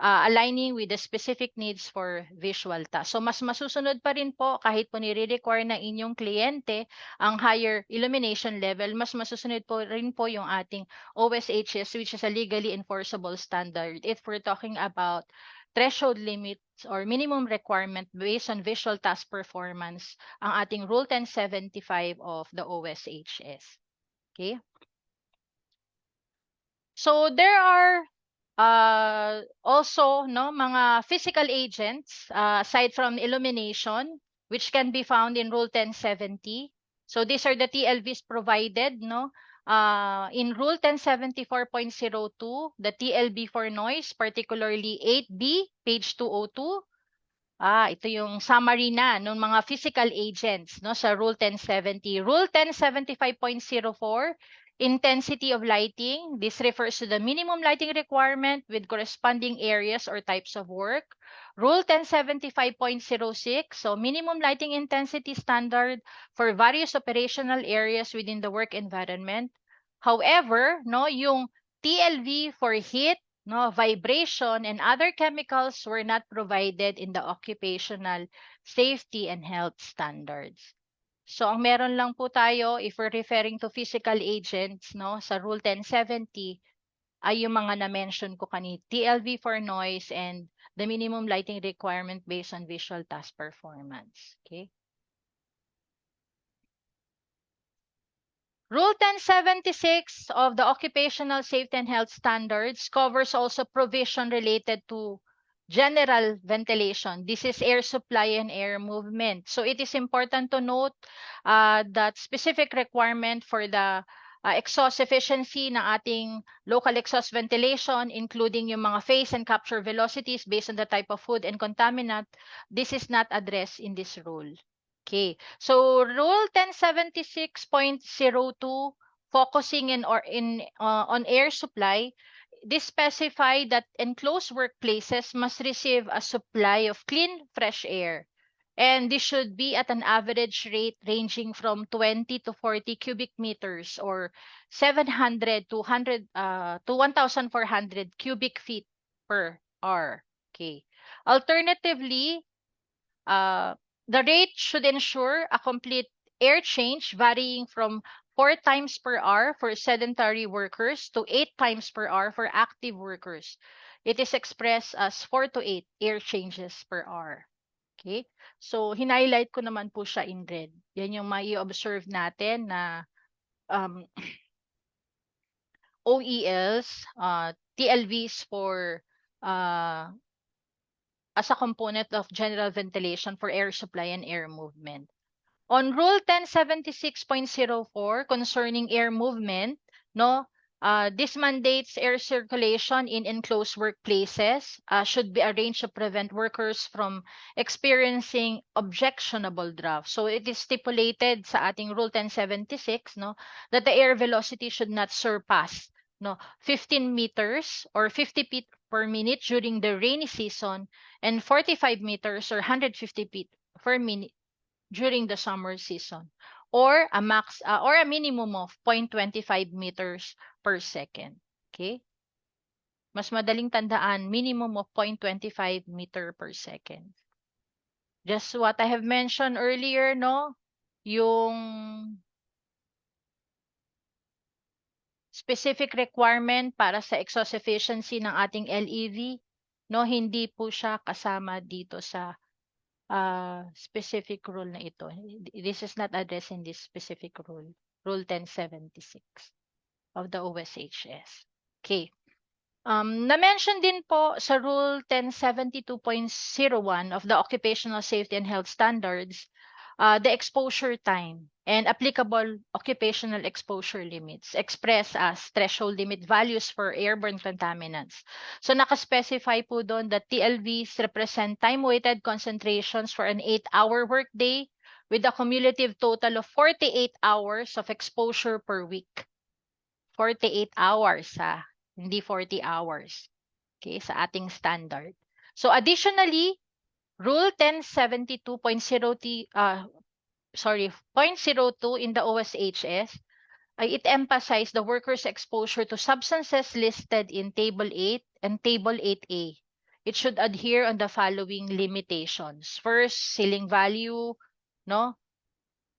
Aligning with the specific needs for visual tasks. So mas masusunod pa rin po kahit po nire-require ng inyong kliyente ang higher illumination level, mas masusunod po rin po yung ating OSHS, which is a legally enforceable standard if we're talking about threshold limits or minimum requirement based on visual task performance, ang ating Rule 1075 of the OSHS. Okay? So there are Also, no, mga physical agents, aside from illumination, which can be found in Rule 1070. So these are the TLVs provided, no? In Rule 1074.02, the TLB for noise, particularly 8B, page 202. Ito yung summary na ng mga physical agents, no, sa Rule 1070. Rule 1075.04, intensity of lighting. This refers to the minimum lighting requirement with corresponding areas or types of work. Rule 1075.06, so minimum lighting intensity standard for various operational areas within the work environment. However, no, yung TLV for heat, no, vibration and other chemicals were not provided in the occupational safety and health standards. So ang meron lang po tayo, if we're referring to physical agents, no, sa Rule 1070 ay yung mga na-mention ko kanina, TLV for noise and the minimum lighting requirement based on visual task performance. Okay. Rule 1076 of the Occupational Safety and Health Standards covers also provision related to general ventilation. This is air supply and air movement. So it is important to note that specific requirement for the exhaust efficiency ng ating local exhaust ventilation, including yung mga phase and capture velocities based on the type of food and contaminant, this is not addressed in this rule. Okay, so Rule 1076.02, focusing on air supply, this specify that enclosed workplaces must receive a supply of clean, fresh air. And this should be at an average rate ranging from 20 to 40 cubic meters or 700 to 1,400 cubic feet per hour. Okay. Alternatively, the rate should ensure a complete air change varying from 4 times per hour for sedentary workers to 8 times per hour for active workers. It is expressed as 4 to 8 air changes per hour. Okay? So, hinighlight ko naman po siya in red. Yan yung mai-observe natin na OELs, TLVs for as a component of general ventilation for air supply and air movement. On Rule 1076.04 concerning air movement, no, this mandates air circulation in enclosed workplaces should be arranged to prevent workers from experiencing objectionable draft. So it is stipulated sa ating Rule 1076, no, that the air velocity should not surpass, no, 15 meters or 50 feet per minute during the rainy season and 45 meters or 150 feet per minute during the summer season, or a minimum of 0.25 meters per second. Okay? Mas madaling tandaan, minimum of 0.25 meter per second. Just what I have mentioned earlier, no? Yung specific requirement para sa exhaust efficiency ng ating LEV, no, hindi po siya kasama dito sa specific rule na ito. This is not addressed in this specific rule, Rule 1076 of the OSHS. Okay. Na-mention din po sa Rule 1072.01 of the Occupational Safety and Health Standards, the exposure time and applicable occupational exposure limits expressed as threshold limit values for airborne contaminants. So nakaspecify po doon that TLVs represent time-weighted concentrations for an 8-hour workday with a cumulative total of 48 hours of exposure per week. 48 hours, hindi 40 hours. Okay, sa ating standard. So additionally, Rule 1072.02 in the OSHS, it emphasized the worker's exposure to substances listed in Table 8 and Table 8A. It should adhere on the following limitations. First, ceiling value, no?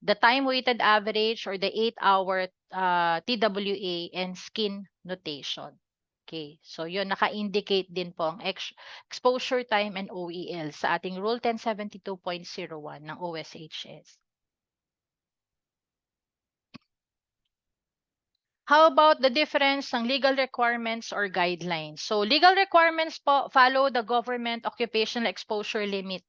The time-weighted average or the 8-hour TWA and skin notation. Okay, so yun, naka-indicate din po ang exposure time and OEL sa ating Rule 1072.01 ng OSHS. How about the difference ng legal requirements or guidelines? So legal requirements po follow the government occupational exposure limit,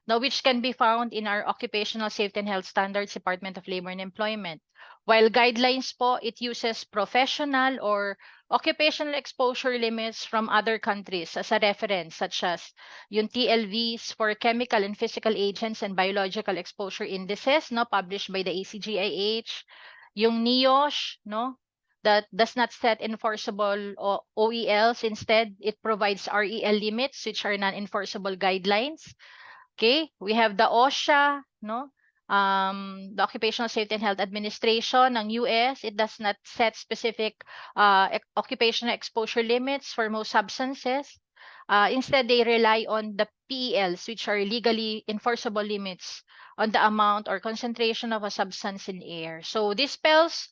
now which can be found in our Occupational Safety and Health Standards, Department of Labor and Employment. While guidelines po, it uses professional or occupational exposure limits from other countries as a reference, such as yung TLVs for chemical and physical agents and biological exposure indices, no, published by the ACGIH, yung NIOSH, no, that does not set enforceable OELs. Instead, it provides REL limits, which are non-enforceable guidelines. Okay, we have the OSHA, no? The Occupational Safety and Health Administration ng US, it does not set specific occupational exposure limits for most substances. Instead, they rely on the PELs, which are legally enforceable limits on the amount or concentration of a substance in air. So these PELs,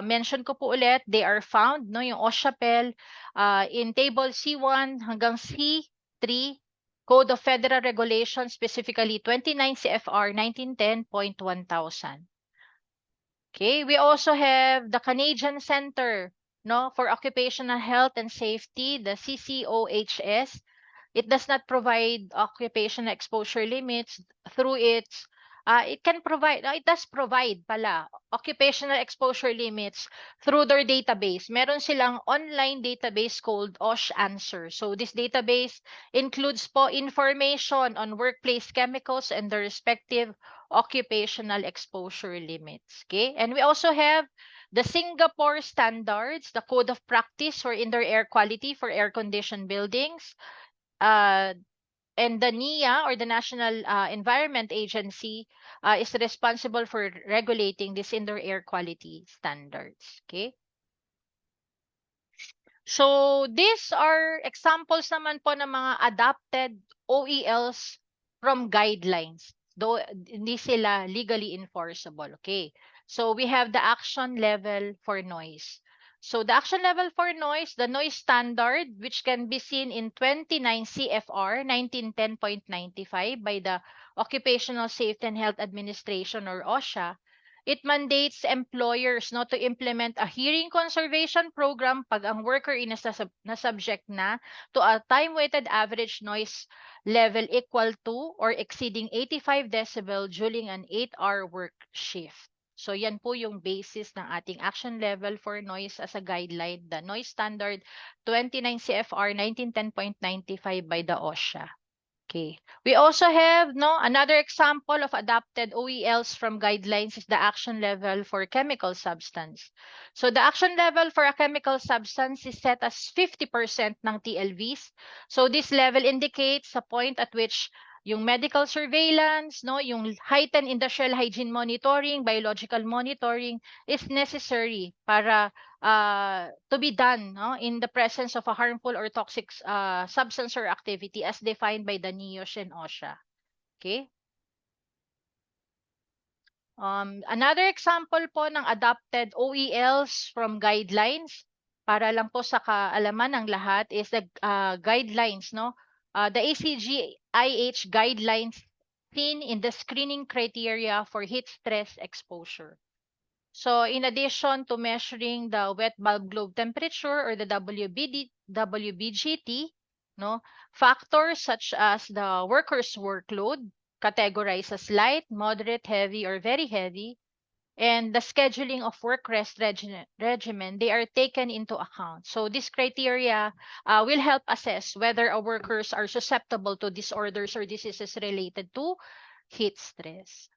mention ko po ulit, they are found, no, yung OSHA PEL, in table C1 hanggang C3, Code of Federal Regulations, specifically 29 CFR 1910.1000. Okay, we also have the Canadian Center, no, for Occupational Health and Safety, the CCOHS. It does not provide occupational exposure limits through its it does provide pala occupational exposure limits through their database. Meron silang online database called OSH Answer. So this database includes po information on workplace chemicals and their respective occupational exposure limits. Okay? And we also have the Singapore standards, the Code of Practice for Indoor Air Quality for air-conditioned buildings. And the NIA, or the National Environment Agency, is responsible for regulating these indoor air quality standards. Okay. So these are examples naman po ng mga adopted OELs from guidelines, though hindi sila legally enforceable. Okay. So we have the action level for noise. So the action level for noise, the noise standard, which can be seen in 29 CFR 1910.95 by the Occupational Safety and Health Administration, or OSHA, it mandates employers, no, to implement a hearing conservation program pag ang worker is na-subject na to a time-weighted average noise level equal to or exceeding 85 decibel during an 8-hour work shift. So yan po yung basis ng ating action level for noise as a guideline, the noise standard 29 CFR 1910.95 by the OSHA. Okay. We also have another example of adopted OELs from guidelines is the action level for chemical substance. So the action level for a chemical substance is set as 50% ng TLVs. So this level indicates a point at which yung medical surveillance, yung heightened industrial hygiene monitoring, biological monitoring is necessary para to be done in the presence of a harmful or toxic substance or activity as defined by the NIOSH and OSHA. Okay? Another example po ng adopted OELs from guidelines, para lang po sa kaalaman ng lahat, is the guidelines, the ACGIH guidelines seen in the screening criteria for heat stress exposure. So in addition to measuring the wet bulb globe temperature, or the WBGT, factors such as the worker's workload, categorized as light, moderate, heavy, or very heavy, and the scheduling of work rest regimen, they are taken into account. So this criteria will help assess whether our workers are susceptible to disorders or diseases related to heat stress.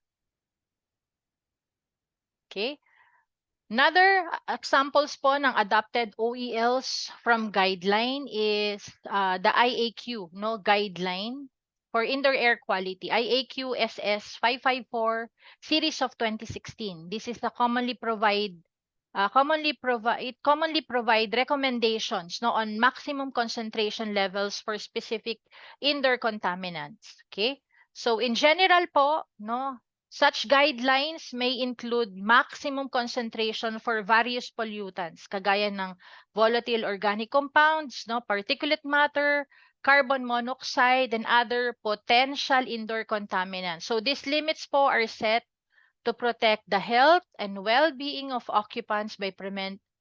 Okay. Another examples po ng adopted OELs from guideline is the IAQ, guideline for indoor air quality, IAQ SS 554 series of 2016. This is the commonly provide recommendations on maximum concentration levels for specific indoor contaminants. Okay? So in general po, such guidelines may include maximum concentration for various pollutants, kagaya ng volatile organic compounds, particulate matter, carbon monoxide, and other potential indoor contaminants. So these limits po are set to protect the health and well-being of occupants by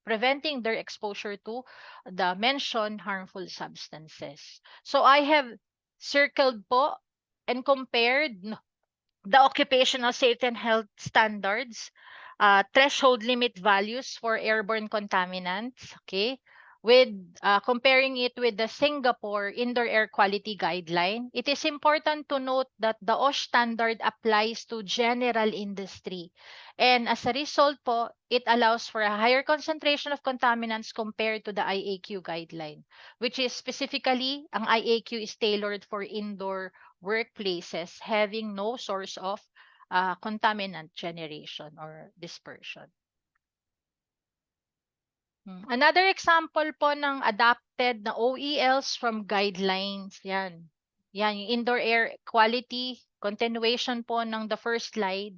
preventing their exposure to the mentioned harmful substances. So I have circled po and compared the occupational safety and health standards, threshold limit values for airborne contaminants, okay, with comparing it with the Singapore Indoor Air Quality Guideline. It is important to note that the OSH standard applies to general industry. And as a result po, it allows for a higher concentration of contaminants compared to the IAQ guideline, which is specifically, ang IAQ is tailored for indoor workplaces having no source of contaminant generation or dispersion. Another example po ng adapted na OELs from guidelines. Yan. Yan, yung indoor air quality, continuation po ng the first slide,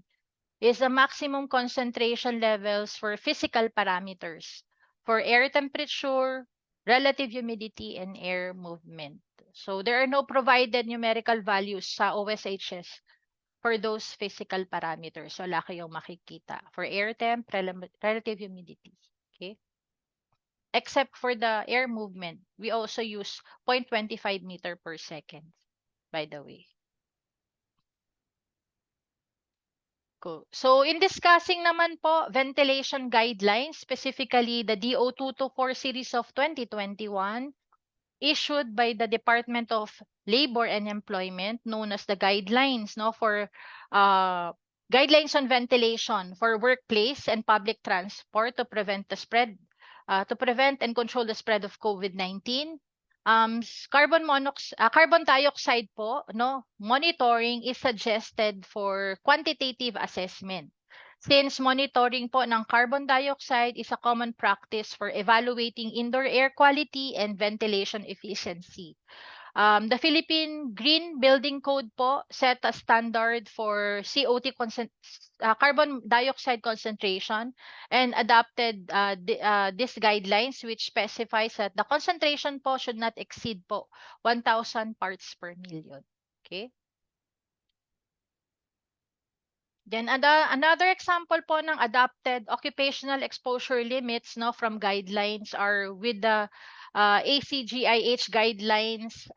is the maximum concentration levels for physical parameters for air temperature, relative humidity, and air movement. So there are no provided numerical values sa OSHS for those physical parameters. So wala kayong makikita for air temp, relative humidity. Okay? Except for the air movement, we also use 0.25 meter per second, by the way. Cool. So in discussing naman po ventilation guidelines, specifically the DO224 series of 2021, issued by the Department of Labor and Employment, known as the guidelines, no, for guidelines on ventilation for workplace and public transport to prevent the spread, to prevent and control the spread of COVID-19. Carbon dioxide po, no, monitoring is suggested for quantitative assessment. Since monitoring po ng carbon dioxide is a common practice for evaluating indoor air quality and ventilation efficiency. The Philippine Green Building Code po set a standard for carbon dioxide concentration and adopted these guidelines, which specifies that the concentration po should not exceed po 1,000 parts per million. Okay? Then another example po ng adopted occupational exposure limits, no, from guidelines are with the ACGIH guidelines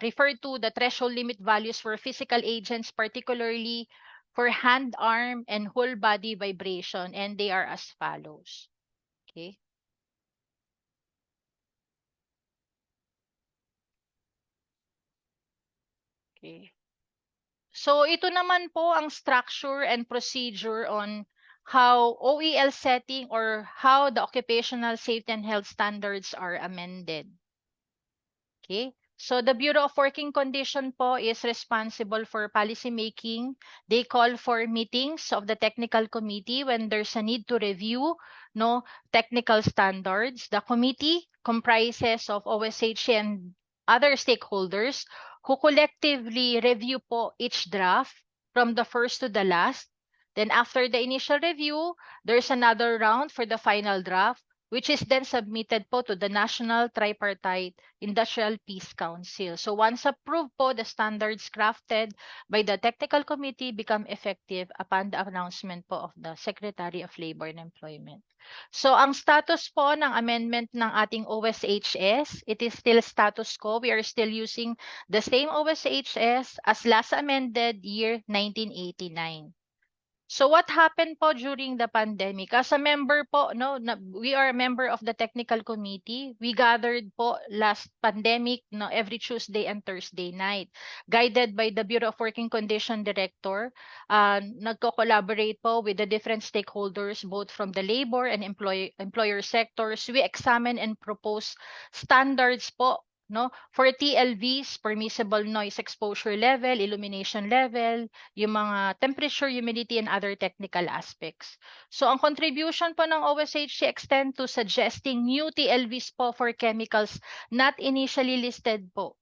refer to the threshold limit values for physical agents, particularly for hand, arm, and whole body vibration, and they are as follows. Okay. Okay. So ito naman po ang structure and procedure on how OEL setting or how the occupational safety and health standards are amended. Okay. So the Bureau of Working Condition po is responsible for policy making. They call for meetings of the technical committee when there's a need to review technical standards. The committee comprises of OSH and other stakeholders who collectively review po each draft from the first to the last. Then after the initial review, there's another round for the final draft, which is then submitted po to the National Tripartite Industrial Peace Council. So once approved po, the standards crafted by the technical committee become effective upon the announcement po of the Secretary of Labor and Employment. So ang status po ng amendment ng ating OSHS, it is still status quo. We are still using the same OSHS as last amended year 1989. So what happened po during the pandemic? As a member po, we are a member of the technical committee. We gathered po last pandemic, every Tuesday and Thursday night, guided by the Bureau of Working Condition Director. Nagko-collaborate po with the different stakeholders, both from the labor and employer sectors. We examine and propose standards po for TLVs, permissible noise exposure level, illumination level, yung mga temperature, humidity, and other technical aspects. So ang contribution po ng OSHC extend to suggesting new TLVs po for chemicals not initially listed po.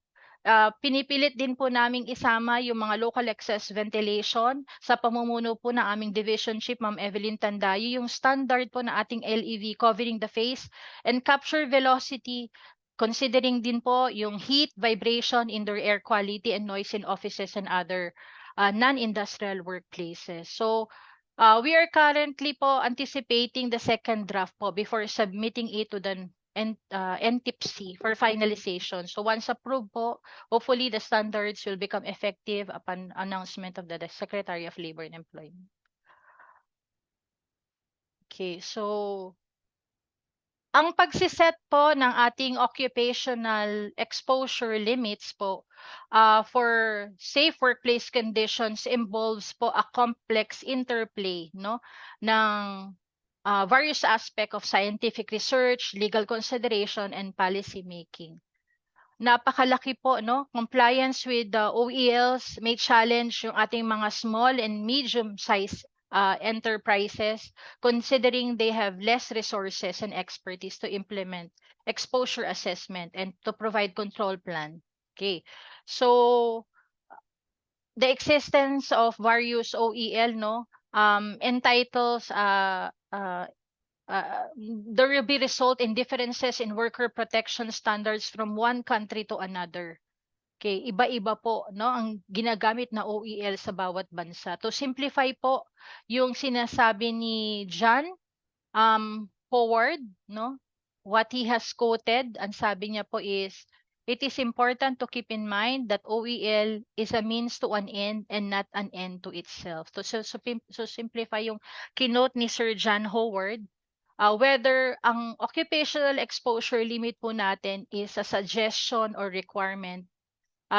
Pinipilit din po naming isama yung mga local access ventilation sa pamumuno po ng aming division chief, Ma'am Evelyn Tandayo, yung standard po na ating LEV covering the face and capture velocity, considering din po yung heat, vibration, indoor air quality, and noise in offices and other non-industrial workplaces. So We are currently po anticipating the second draft po before submitting it to the NTIPC for finalization. So once approved po, hopefully the standards will become effective upon announcement of the Secretary of Labor and Employment. Okay, so ang pagsiset po ng ating occupational exposure limits po for safe workplace conditions involves po a complex interplay no ng various aspect of scientific research, legal consideration, and policy making. Napakalaki po, no? Compliance with the OELs may challenge yung ating mga small and medium-sized enterprises, considering they have less resources and expertise to implement exposure assessment and to provide control plan. Okay, so the existence of various OEL, no, entitles there will be result in differences in worker protection standards from one country to another. Okay, iba-iba po no ang ginagamit na OEL sa bawat bansa. To simplify po yung sinasabi ni John Howard, no? What he has quoted, ang sabi niya po is, it is important to keep in mind that OEL is a means to an end and not an end to itself. So simplify yung kinote ni Sir John Howard, whether ang occupational exposure limit po natin is a suggestion or requirement,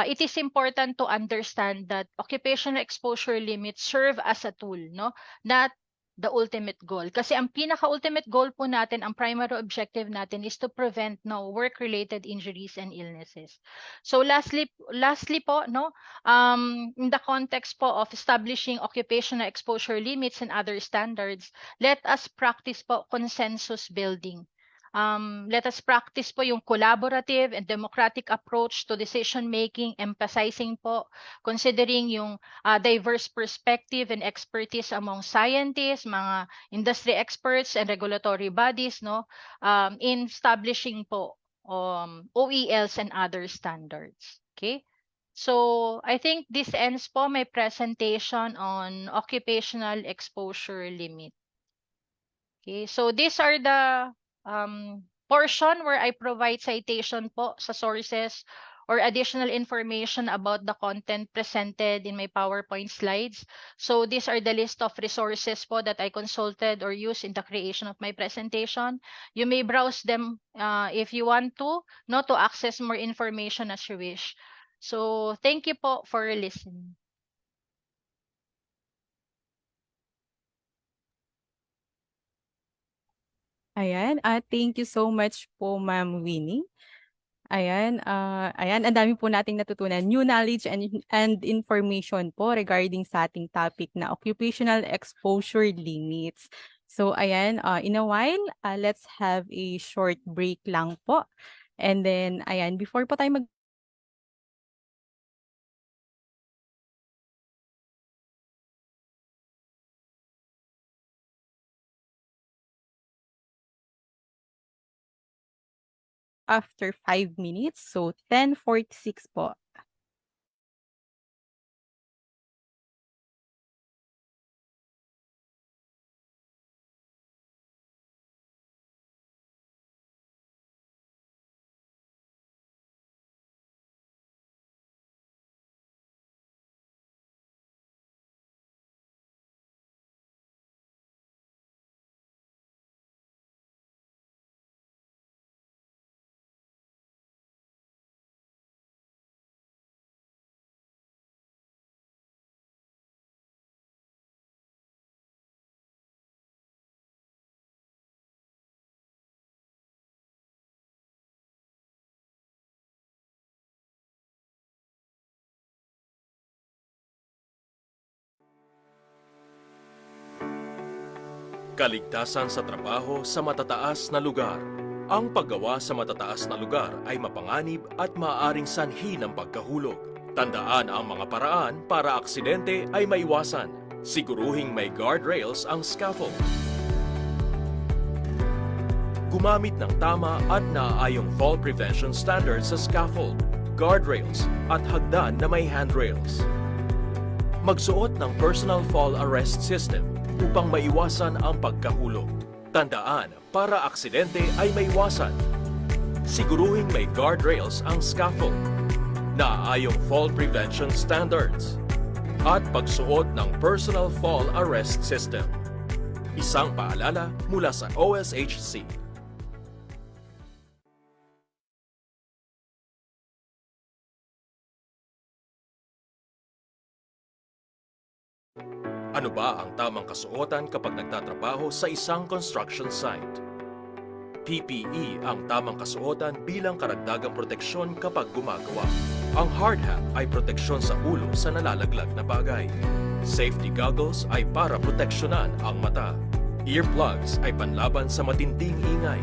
it is important to understand that occupational exposure limits serve as a tool, no? Not the ultimate goal. Kasi ang pinaka-ultimate goal po natin, ang primary objective natin is to prevent no work-related injuries and illnesses. So lastly po, no, in the context po of establishing occupational exposure limits and other standards, let us practice po consensus building. Let us practice po yung collaborative and democratic approach to decision making, emphasizing po, considering yung diverse perspective and expertise among scientists, mga industry experts and regulatory bodies, no, in establishing po OELs and other standards. Okay. So I think this ends po my presentation on occupational exposure limit. Okay, so these are the portion where I provide citation po sa sources or additional information about the content presented in my PowerPoint slides. So these are the list of resources po that I consulted or used in the creation of my presentation. You may browse them if you want to access more information as you wish. So thank you po for listening. Ayan, thank you so much po, Ma'am Winnie. Ayan, ang dami po nating natutunan, new knowledge and information po regarding sa ating topic na occupational exposure limits. So ayan, in a while, let's have a short break lang po. And then, ayan, before po tayo after 5 minutes, so 10:46 po. Kaligtasan sa trabaho sa matataas na lugar. Ang paggawa sa matataas na lugar ay mapanganib at maaaring sanhi ng pagkahulog. Tandaan ang mga paraan para aksidente ay maiwasan. Siguruhing may guardrails ang scaffold. Gumamit ng tama at naaayong fall prevention standards sa scaffold, guardrails at hagdan na may handrails. Magsuot ng personal fall arrest system. upang maiwasan ang pagkahulog. Tandaan, para aksidente ay maiwasan. Siguruhing may guardrails ang scaffold, naaayong fall prevention standards, at pagsuot ng personal fall arrest system. Isang paalala mula sa OSHC. Ano ba ang tamang kasuotan kapag nagtatrabaho sa isang construction site? PPE ang tamang kasuotan bilang karagdagang proteksyon kapag gumagawa. Ang hard hat ay proteksyon sa ulo sa nalalaglag na bagay. Safety goggles ay para proteksyonan ang mata. Earplugs ay panlaban sa matinding ingay.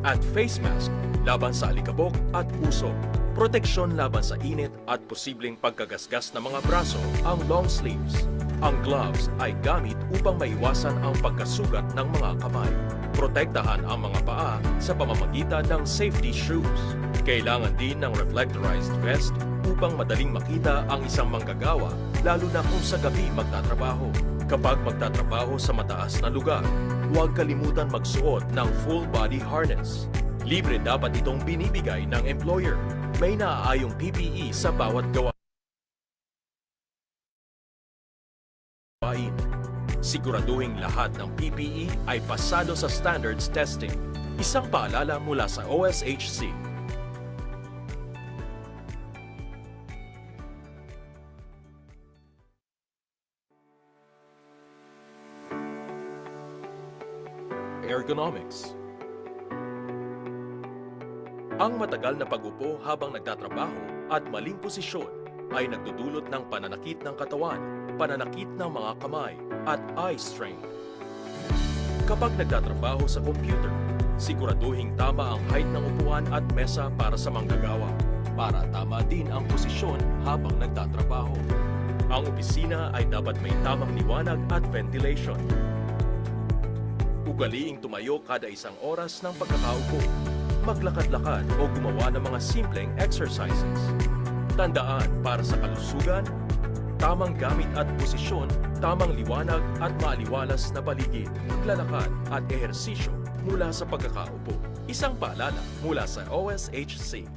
At face mask laban sa alikabok at usok. Proteksyon laban sa init at posibleng pagkagasgas ng mga braso ang long sleeves. Ang gloves ay gamit upang maiwasan ang pagkasugat ng mga kamay. Protektahan ang mga paa sa pamamagitan ng safety shoes. Kailangan din ng reflectorized vest upang madaling makita ang isang manggagawa, lalo na kung sa gabi magtatrabaho. Kapag magtatrabaho sa mataas na lugar, huwag kalimutan magsuot ng full body harness. Libre dapat itong binibigay ng employer. May naaayong PPE sa bawat gawain. Siguraduhin lahat ng PPE ay pasado sa standards testing. Isang paalala mula sa OSHC. Ergonomics. Ang matagal na pag-upo habang nagtatrabaho at maling posisyon ay nagdudulot ng pananakit ng katawan, pananakit ng mga kamay, at eye strain. Kapag nagtatrabaho sa computer, siguraduhing tama ang height ng upuan at mesa para sa manggagawa, para tama din ang posisyon habang nagtatrabaho. Ang opisina ay dapat may tamang liwanag at ventilation. Ugaliing tumayo kada 1 oras ng pagkakaupo, maglakad-lakad o gumawa ng mga simpleng exercises. Tandaan, para sa kalusugan, tamang gamit at posisyon, tamang liwanag at maaliwalas na paligid, paglalakad at ehersisyo mula sa pagkakaupo. Isang paalala mula sa OSHC.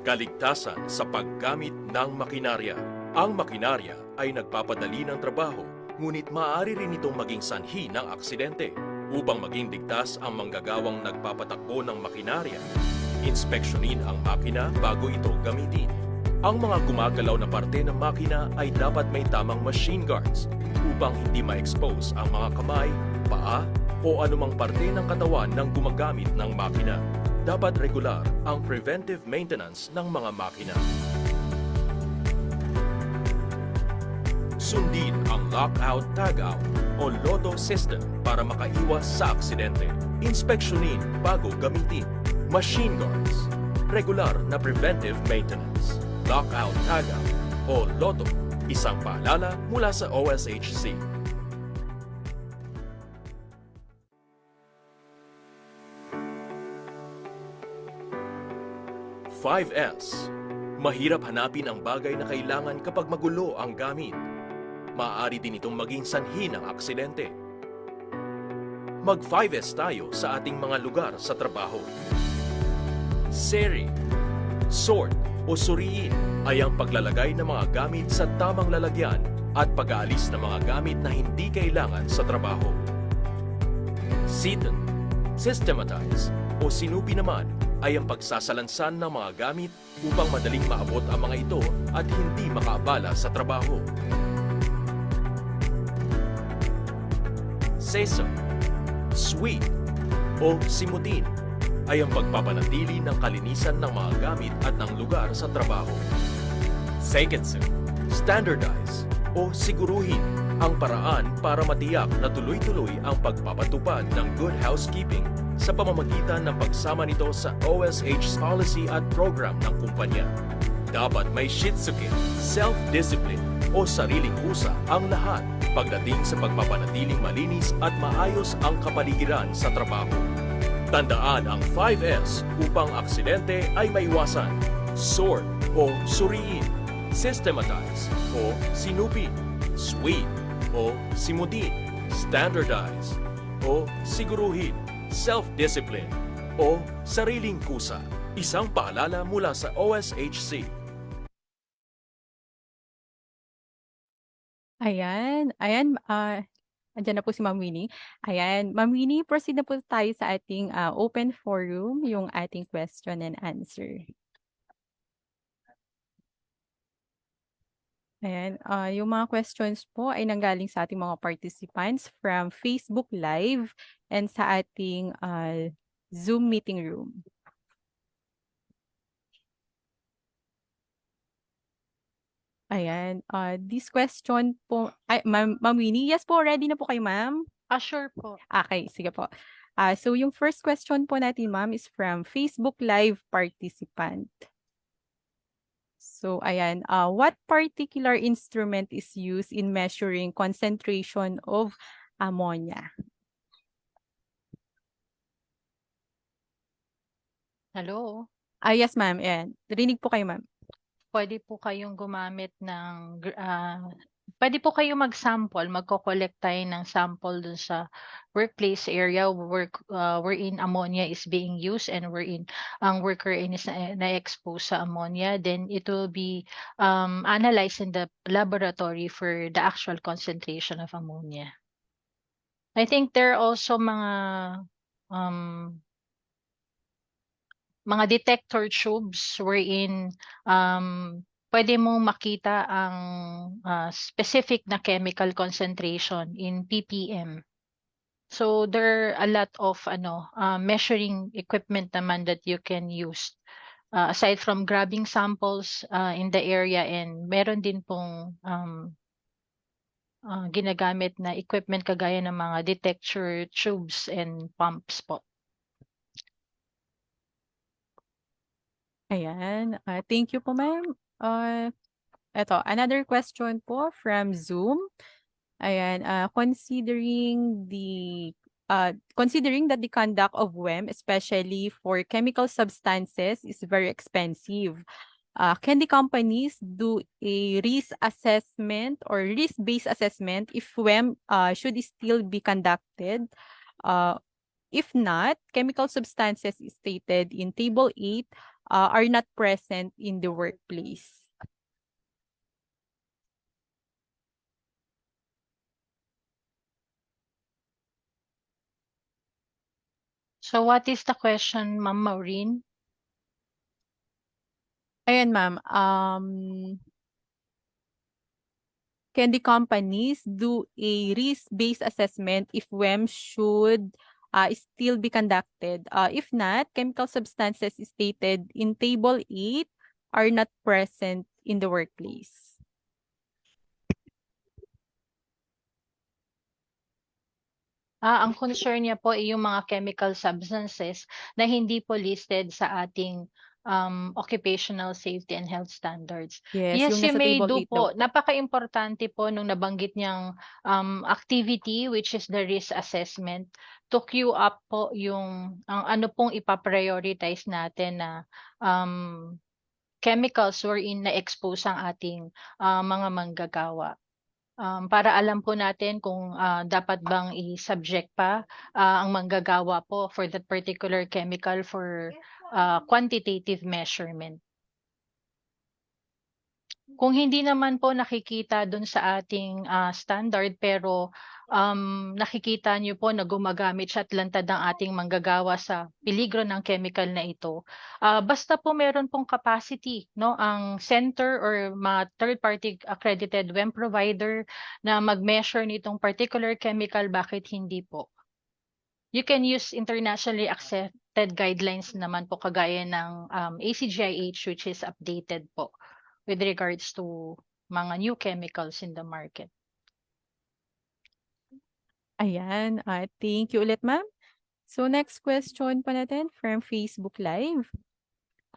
Kaligtasan sa paggamit ng makinarya. Ang makinarya ay nagpapadali ng trabaho, ngunit maaari rin itong maging sanhi ng aksidente. Upang maging ligtas ang manggagawang nagpapatakbo ng makinarya, inspeksyonin ang makina bago ito gamitin. Ang mga gumagalaw na parte ng makina ay dapat may tamang machine guards upang hindi ma-expose ang mga kamay, paa o anumang parte ng katawan ng gumagamit ng makina. Dapat regular ang preventive maintenance ng mga makina. Sundin ang lockout-tagout o LOTO system para makaiwas sa aksidente. Inspeksyonin bago gamitin. Machine guards. Regular na preventive maintenance. Lockout-tagout o LOTO. Isang paalala mula sa OSHC. "5S". Mahirap hanapin ang bagay na kailangan kapag magulo ang gamit. Maaari din itong maging sanhi ng aksidente. Mag 5S tayo sa ating mga lugar sa trabaho. Seri, sort o suriin ay ang paglalagay ng mga gamit sa tamang lalagyan at pag-aalis ng mga gamit na hindi kailangan sa trabaho. Sitten, systematize o sinupi naman ay ang pagsasalansan ng mga gamit upang madaling maabot ang mga ito at hindi makaabala sa trabaho. Sesam, sweep o simutin ay ang pagpapanatili ng kalinisan ng mga gamit at ng lugar sa trabaho. Seiketsu, standardize o siguruhin ang paraan para matiyak na tuloy-tuloy ang pagpapatupad ng good housekeeping sa pamamagitan ng pagsama nito sa OSH policy at program ng kumpanya. Dapat may shitsuke, self-discipline o sariling husa ang lahat pagdating sa pagpapanatiling malinis at maayos ang kapaligiran sa trabaho. Tandaan ang 5S upang aksidente ay maiwasan. sort o suriin, systematize o sinupin, sweep o simutin, standardize o siguruhin, self-discipline o sariling kusa. Isang paalala mula sa OSHC. Ayan, ayan, andiyan na po si Ma'am Winnie. Ayan, Ma'am Winnie, proceed na po tayo sa ating open forum, yung ating question and answer. Ayan, yung mga questions po ay nanggaling sa ating mga participants from Facebook Live and sa ating Zoom meeting room. Ayan, this question po, ay, Ma'am Winnie, yes po, ready na po kayo, ma'am? Sure po. Okay, sige po. So yung first question po natin, ma'am, is from Facebook Live participant. So ayan, what particular instrument is used in measuring concentration of ammonia? Hello? Yes, ma'am. Ayan. Rinig po kayo, ma'am. Pwede po kayong gumamit ng pwede po kayong mag-sample, magko-collect tayo ng sample dun sa workplace area wherein ammonia is being used and wherein ang worker is na-expose sa ammonia. Then it will be analyzed in the laboratory for the actual concentration of ammonia. I think there are also mga detector tubes wherein pwede mong makita ang specific na chemical concentration in ppm. So there are a lot of measuring equipment naman that you can use. Aside from grabbing samples in the area, and meron din pong ginagamit na equipment kagaya ng mga detector tubes and pumps po. Ayan. Thank you po, ma'am. Eto, another question po from Zoom. Ayan, considering that the conduct of WEM, especially for chemical substances, is very expensive, can the companies do a risk assessment or risk-based assessment if WEM should still be conducted? If not, chemical substances stated in Table 8 are not present in the workplace. So what is the question, Ma'am Maureen? Ayan, ma'am. Can the companies do a risk-based assessment if WEM should still be conducted? If not, chemical substances stated in Table 8 are not present in the workplace. Ang concern niya po ay yung mga chemical substances na hindi po listed sa ating occupational safety and health standards. Yes, yung you nasa may Table do 8 daw. po. Napaka-importante po nung nabanggit niyang activity, which is the risk assessment, to queue up po yung ano pong ipaprioritize natin na chemicals wherein na-expose ang ating mga manggagawa. Para alam po natin kung dapat bang i-subject pa ang manggagawa po for that particular chemical for quantitative measurement. Kung hindi naman po nakikita dun sa ating standard, pero nakikita niyo po na gumagamit siya at lantad ang ating manggagawa sa peligro ng chemical na ito, basta po meron pong capacity, no, ang center or mga third-party accredited WEM provider na mag-measure nitong particular chemical, bakit hindi po? You can use internationally accepted guidelines naman po kagaya ng ACGIH, which is updated po with regards to mga new chemicals in the market. Ayan, thank you ulit, ma'am. So next question pa natin from Facebook Live.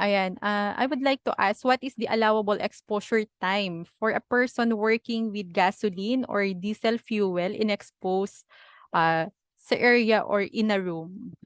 Ayan, I would like to ask, what is the allowable exposure time for a person working with gasoline or diesel fuel in exposed sa area or in a room?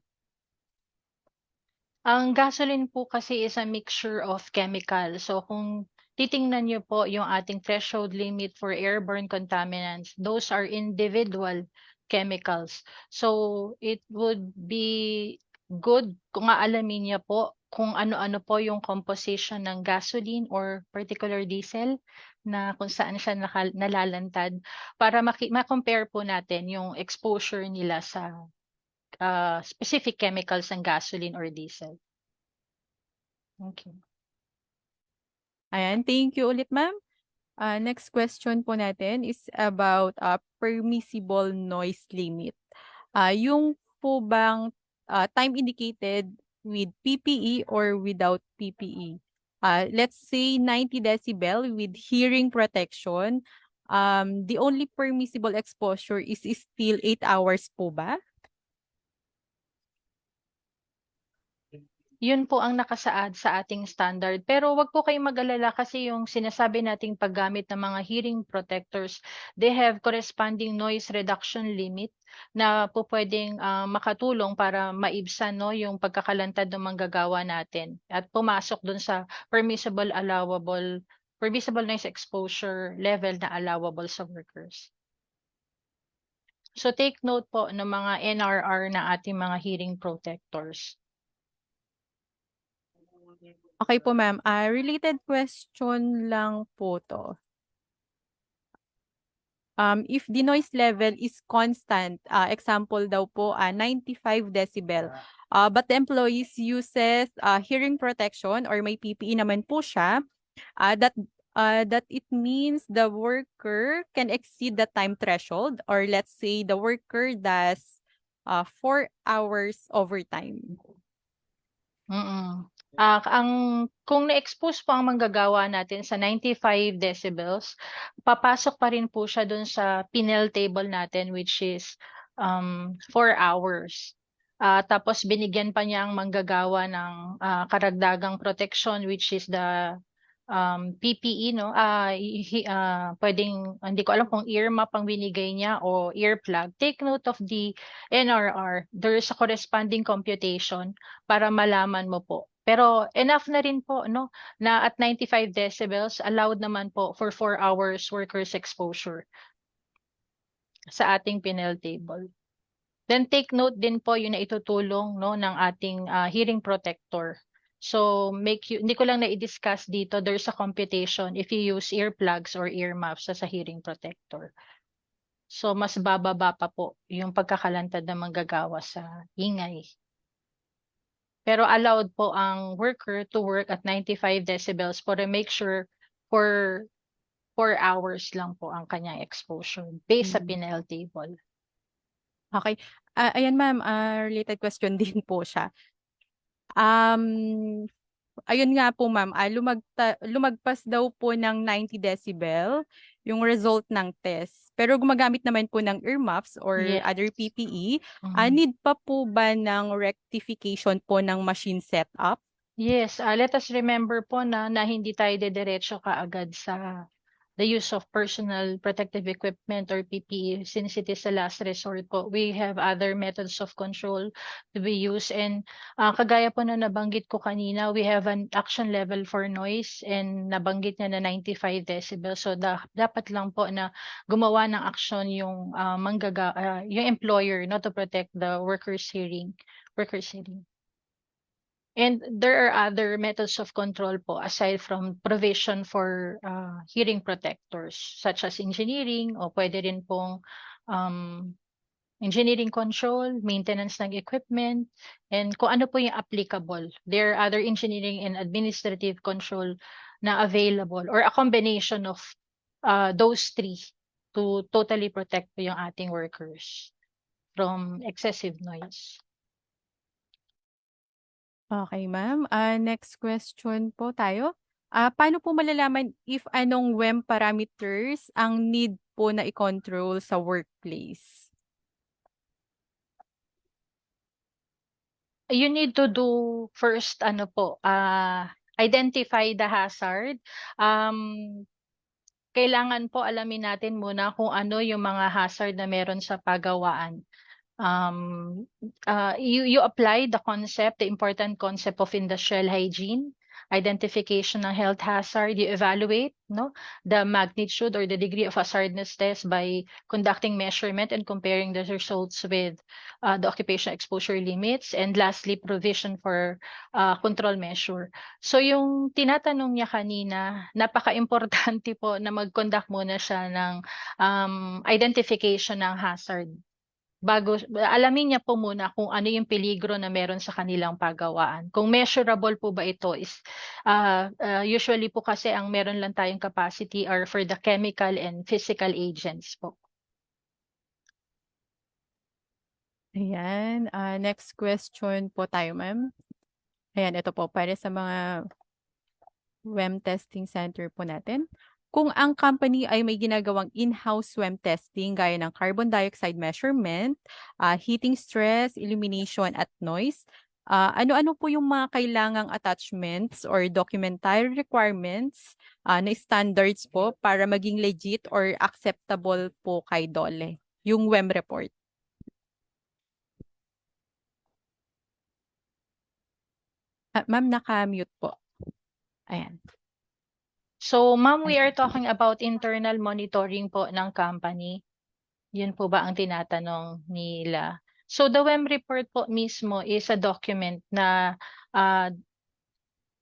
Ang gasoline po kasi is a mixture of chemical. So kung titingnan niyo po yung ating threshold limit for airborne contaminants, those are individual chemicals. So it would be good kung aalamin niya po kung ano-ano po yung composition ng gasoline or particular diesel na kung saan siya nalalantad para ma-compare po natin yung exposure nila sa specific chemicals ng gasoline or diesel. Okay. Ayan, thank you ulit, ma'am. Next question po natin is about permissible noise limit. Yung po bang time indicated with PPE or without PPE? Let's say 90 decibel with hearing protection. The only permissible exposure is still 8 hours po ba? Yun po ang nakasaad sa ating standard. Pero wag po kayong mag-alala kasi yung sinasabi nating paggamit ng mga hearing protectors, they have corresponding noise reduction limit na po pwedeng makatulong para maibsan no, yung pagkakalantad ng manggagawa natin at pumasok dun sa permissible noise exposure level na allowable sa workers. So take note po ng mga NRR na ating mga hearing protectors. Okay po, ma'am. Related question lang po to. If the noise level is constant, example daw po, 95 decibel, but the employees uses hearing protection or may PPE naman po siya, that it means the worker can exceed the time threshold, or let's say the worker does 4 hours overtime. Kung na-expose po ang manggagawa natin sa 95 decibels, papasok pa rin po siya dun sa Pinel table natin which is 4 hours. Tapos binigyan pa niya ang manggagawa ng karagdagang protection which is the PPE, no? Pwedeng, hindi ko alam kung earmuff ang binigay niya o earplug. Take note of the NRR. There is a corresponding computation para malaman mo po. Pero enough na rin po, no? Na at 95 decibels, allowed naman po for 4 hours workers exposure sa ating Pinel table. Then take note din po yung naitutulong no ng ating hearing protector. So hindi ko lang na-discuss dito, there's a computation if you use earplugs or earmuffs sa hearing protector. So mas bababa pa po yung pagkakalantad ng manggagawa sa ingay. Pero allowed po ang worker to work at 95 decibels para make sure for 4 hours lang po ang kanyang exposure based sa Pinel table. Okay. Ayan, ma'am, related question din po siya. Ayun nga po, ma'am, lumagpas daw po ng 90 decibel yung result ng test. Pero gumagamit naman po ng earmuffs or Yes. other PPE. Mhm. Need pa po ba ng rectification po ng machine setup? Yes, let us remember po na hindi tayo dediretso kaagad sa the use of personal protective equipment or PPE since it is a last resort po. We have other methods of control to be used and kagaya po na nabanggit ko kanina, we have an action level for noise and nabanggit niya na 95 decibels. So dapat lang po na gumawa ng action yung yung employer not to protect the workers' hearing. And there are other methods of control po aside from provision for hearing protectors such as engineering o pwede rin pong engineering control, maintenance ng equipment, and kung ano po yung applicable. There are other engineering and administrative control na available or a combination of those three to totally protect po yung ating workers from excessive noise. Okay, ma'am. Next question po tayo. Paano po malalaman if anong WEM parameters ang need po na i-control sa workplace? You need to do first identify the hazard. Kailangan po alamin natin muna kung ano yung mga hazard na meron sa pagawaan. You apply the important concept of industrial hygiene, identification ng health hazard. You evaluate the magnitude or the degree of hazardous test by conducting measurement and comparing the results with the occupational exposure limits. And lastly, provision for control measure. So yung tinatanong niya kanina, napaka-importante po na mag-conduct muna siya ng identification ng hazard. Bago alamin niya po muna kung ano yung peligro na meron sa kanilang pagawaan. Kung measurable po ba ito is usually po kasi ang meron lang tayong capacity are for the chemical and physical agents po. Ayan, next question po tayo, ma'am. Ayan, ito po, para sa mga WEM testing center po natin. Kung ang company ay may ginagawang in-house WEM testing gaya ng carbon dioxide measurement, heating stress, illumination at noise, ano-ano po yung mga kailangang attachments or documentary requirements na standards po para maging legit or acceptable po kay DOLE, yung WEM report? Ma'am, naka-mute po. Ayan. So ma'am, we are talking about internal monitoring po ng company. Yun po ba ang tinatanong nila? So the WEM report po mismo is a document na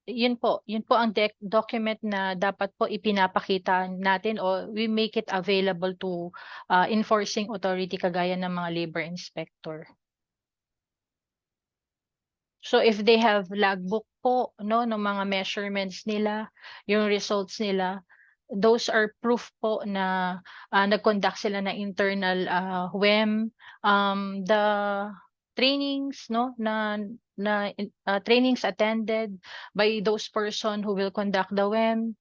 yun po ang document na dapat po ipinapakita natin o we make it available to enforcing authority kagaya ng mga labor inspector. So if they have logbook po ng mga measurements nila, yung results nila, those are proof po na nag-conduct sila ng internal WEM. The trainings trainings attended by those person who will conduct the WEM,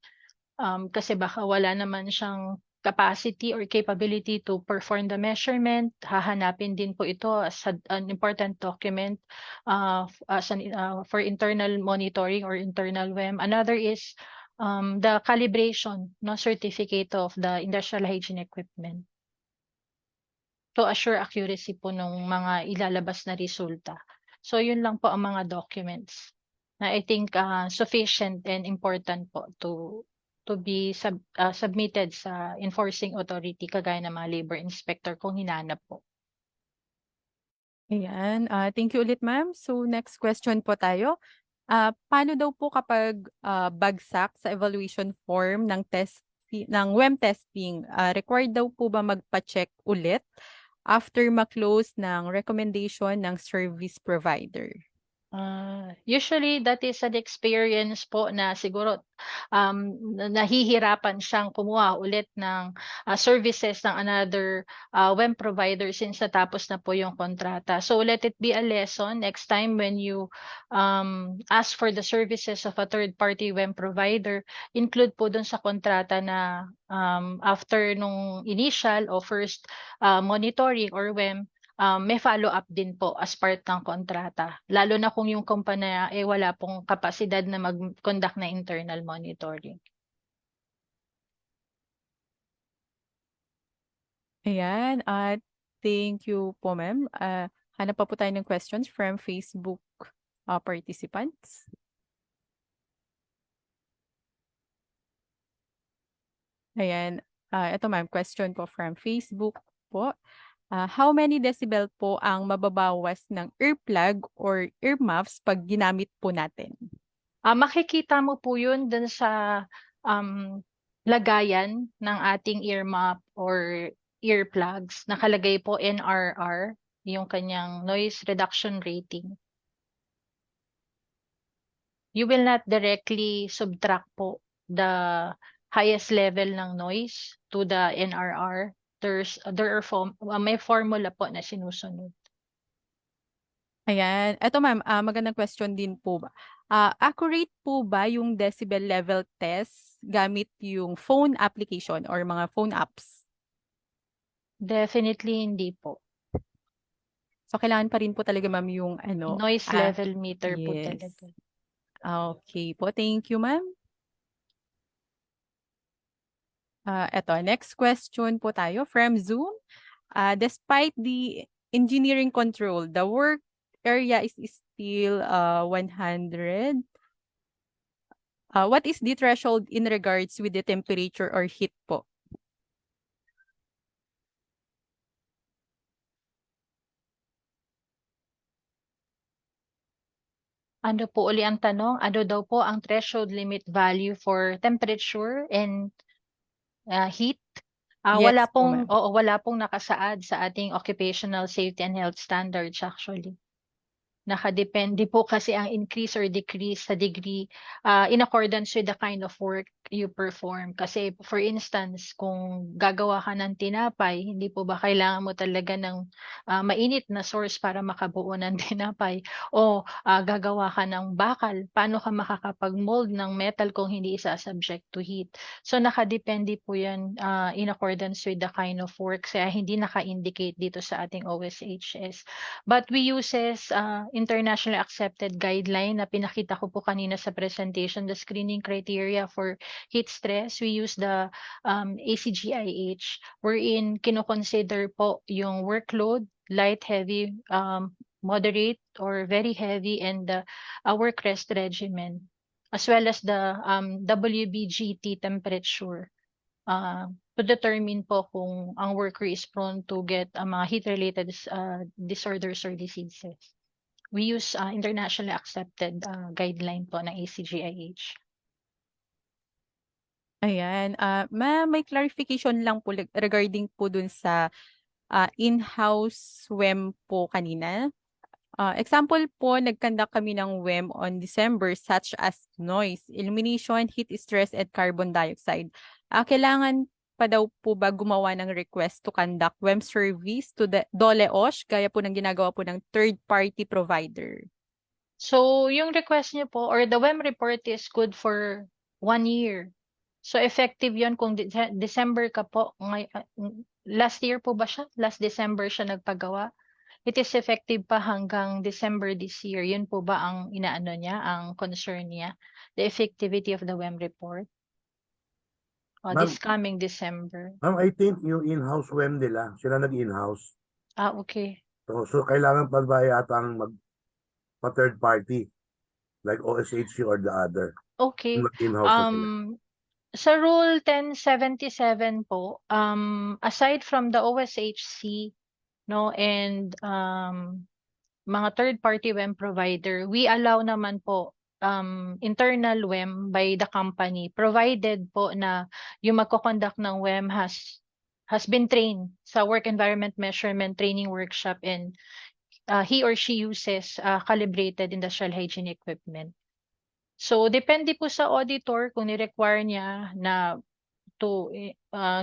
kasi baka wala naman siyang capacity or capability to perform the measurement. Hahanapin din po ito as an important document for internal monitoring or internal WEM. Another is the calibration certificate of the industrial hygiene equipment to assure accuracy po ng mga ilalabas na resulta. So yun lang po ang mga documents na I think sufficient and important po to be submitted sa enforcing authority kagaya ng mga labor inspector kung hinanap po. Ayan, thank you ulit, ma'am. So next question po tayo. Paano daw po kapag bagsak sa evaluation form ng WEM testing, required daw po ba magpa-check ulit after ma-close ng recommendation ng service provider? Usually that is an experience po na siguro nahihirapan siyang kumuha ulit ng services ng another WEM provider since natapos na po yung kontrata. So let it be a lesson next time when you ask for the services of a third party WEM provider, include po dun sa kontrata na after nung initial o first monitoring or WEM, may follow-up din po as part ng kontrata. Lalo na kung yung kumpanya wala pong kapasidad na mag-conduct na internal monitoring. Ayan, thank you po, ma'am. Hanap pa po tayo ng questions from Facebook participants. Ayan, ito ma'am, question po from Facebook po. How many decibel po ang mababawas ng earplug or earmuffs pag ginamit po natin? Makikita mo po yun dun sa lagayan ng ating earmuff or earplugs. Nakalagay po NRR, yung kanyang noise reduction rating. You will not directly subtract po the highest level ng noise to the NRR. May formula po na sinusunod. Ayan. Eto ma'am, magandang question din po ba? Accurate po ba yung decibel level test gamit yung phone application or mga phone apps? Definitely hindi po. So kailangan pa rin po talaga ma'am yung Noise level meter po yes. talaga. Okay po, thank you ma'am. Eto, next question po tayo from Zoom. Despite the engineering control, the work area is still 100. What is the threshold in regards with the temperature or heat po? Ano po uli ang tanong? Ano daw po ang threshold limit value for temperature and heat? Wala Yes po, pong, ma'am. wala pong nakasaad sa ating occupational safety and health standards actually. Nakadepende po kasi ang increase or decrease sa degree in accordance with the kind of work you perform. Kasi for instance, kung gagawa ka ng tinapay, hindi po ba kailangan mo talaga ng mainit na source para makabuo ng tinapay? O gagawa ka ng bakal, paano ka makakapag-mold ng metal kung hindi isa subject to heat? So nakadepende po yan in accordance with the kind of work. Kaya hindi naka-indicate dito sa ating OSHS. But we uses internationally accepted guideline na pinakita ko po kanina sa presentation, the screening criteria for heat stress. We use the ACGIH wherein kino-consider po yung workload, light, heavy, moderate, or very heavy, and the work rest regimen, as well as the WBGT temperature to determine po kung ang worker is prone to get mga heat-related disorders or diseases. We use internationally accepted guideline po ng ACGIH. Ayan. Ma'am, may clarification lang po regarding po dun sa in-house WEM po kanina. Example po, nag-conduct kami ng WEM on December such as noise, illumination, heat stress, and carbon dioxide. Kailangan pa daw po ba gumawa ng request to conduct WEM service to the DOLE-OSH gaya po ng ginagawa po ng third-party provider? So, yung request niyo po or the WEM report is good for 1 year. So, effective yon kung December ka po. Last year po ba siya? Last December siya nagpagawa? It is effective pa hanggang December this year. Yun po ba ang inaano niya, ang concern niya? The effectivity of the WEM report? This coming December. Ma'am, I think yung in-house WEM nila, sila nag-in-house. Okay. So kailangan pa ba yata ang pa-third party, like OSHC or the other? Okay. Yung nag-in-house na sila. Sa Rule 1077 po, aside from the OSHC, no, and mga third-party WEM provider, we allow naman po internal WEM by the company, provided po na yung magko-conduct ng WEM has been trained sa work environment measurement training workshop, and he or she uses calibrated industrial hygiene equipment. So, depende po sa auditor kung ni-require niya na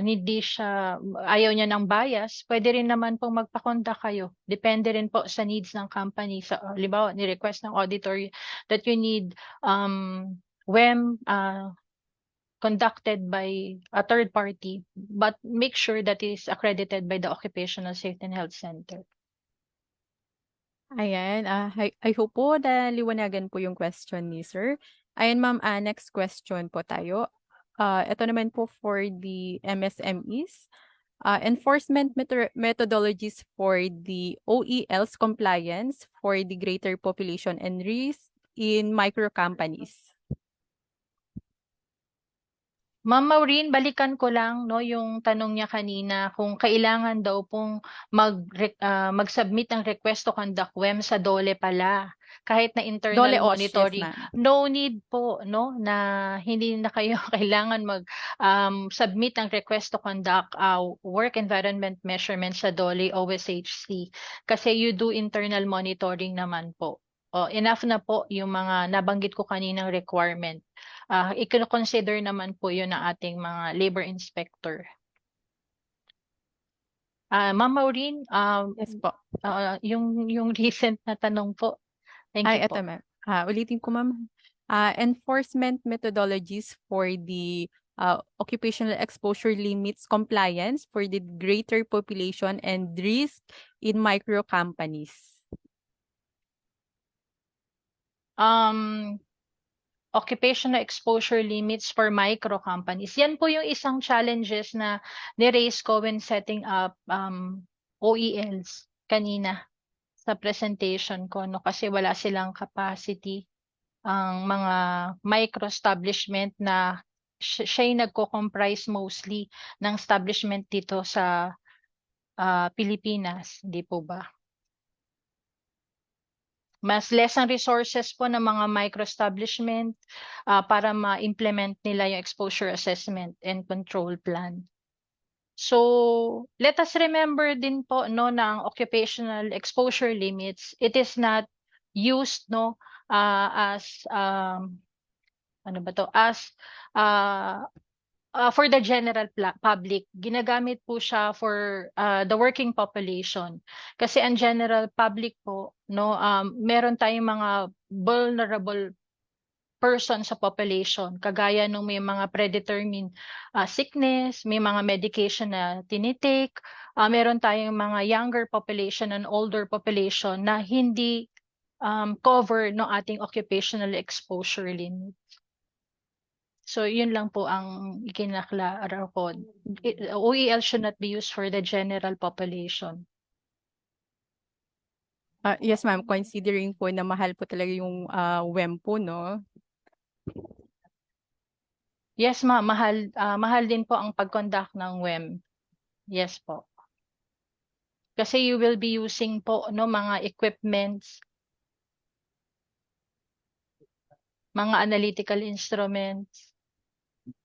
hindi siya, ayaw niya ng bias, pwede rin naman pong magpa-conduct kayo. Depende rin po sa needs ng company. Sa, halimbawa, ni-request ng auditor that you need WEM conducted by a third party, but make sure that it is accredited by the Occupational Safety and Health Center. Ayan, I hope po na liwanagan po yung question ni sir. Ayan ma'am, next question po tayo. Ito naman po for the MSMEs. Enforcement methodologies for the OEL's compliance for the greater population and risk in micro companies. Ma'am Maureen, balikan ko lang no yung tanong niya kanina kung kailangan daw pong mag-submit ng request to conduct WEM sa DOLE pala kahit na internal DOLE-OSH, monitoring. yes, ma'am. No need po no na hindi na kayo kailangan submit ng request to conduct work environment measurement sa DOLE OSHC kasi you do internal monitoring naman po. Enough na po yung mga nabanggit ko kaninang requirement. I-consider naman po yun ng ating mga labor inspector. Ma'am Maureen, Yes po. yung recent na tanong po. Thank you Ito po. ma'am. Ulitin ko ma'am. Enforcement methodologies for the occupational exposure limits compliance for the greater population and risk in micro companies. Occupational exposure limits for micro companies. Yan po yung isang challenges na ni-raise ko when setting up OELs. kanina sa presentation ko, no, kasi wala silang capacity ang mga micro-establishment na siya yung nagko-comprise mostly ng establishment dito sa Pilipinas, di po ba? Mas less ang resources po ng mga micro-establishment para ma-implement nila yung exposure assessment and control plan. So, let us remember din po, no, ng occupational exposure limits, it is not used, no, as ano ba to, as for the general public. Ginagamit po siya for the working population. Kasi ang general public po, no, meron tayong mga vulnerable person sa population, kagaya nung may mga predetermined sickness, may mga medication na tinitake, meron tayong mga younger population and older population na hindi cover ng ating occupational exposure limit. So yun lang po ang ikinaklaro ko. OEL should not be used for the general population. Yes, ma'am. Considering po na mahal po talaga yung WEM po, no? Yes, ma'am, mahal din po ang pag-conduct ng WEM. Yes po. Kasi you will be using po, no, mga equipments, mga analytical instruments.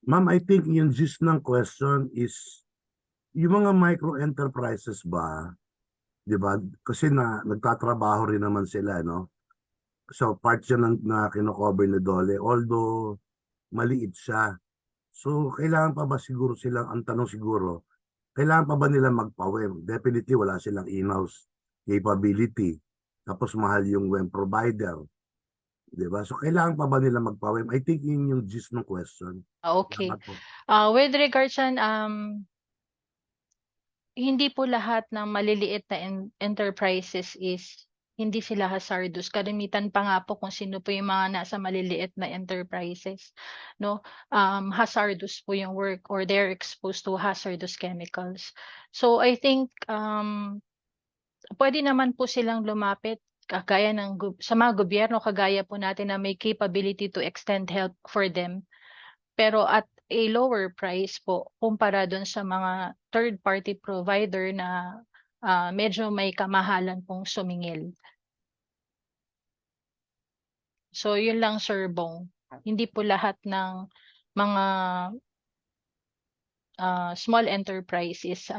Ma'am, I think yung gist ng question is, yung mga micro-enterprises ba, di ba? Kasi nagtatrabaho rin naman sila, no? So, part siya na kino-cover ni Dole, although maliit siya. So, kailangan pa ba siguro silang, ang tanong siguro, kailangan pa ba nila magpa-WEM? Definitely, wala silang in-house capability. Tapos, mahal yung WEM provider. Di ba? So, kailangan pa ba nila magpa-WEM? I think yun yung gist ng question. Okay. Salamat po. With regards yan, hindi po lahat ng maliliit na enterprises is hindi sila hazardous. Karamitan pa nga po kung sino po yung mga nasa maliliit na enterprises, no? Hazardous po yung work or they're exposed to hazardous chemicals. So I think pwede naman po silang lumapit kagaya ng sa mga gobyerno, kagaya po natin na may capability to extend help for them. Pero at a lower price po kumpara dun sa mga third-party provider na medyo may kamahalan pong sumingil. So yun lang, Sir Bong. Hindi po lahat ng mga small enterprise is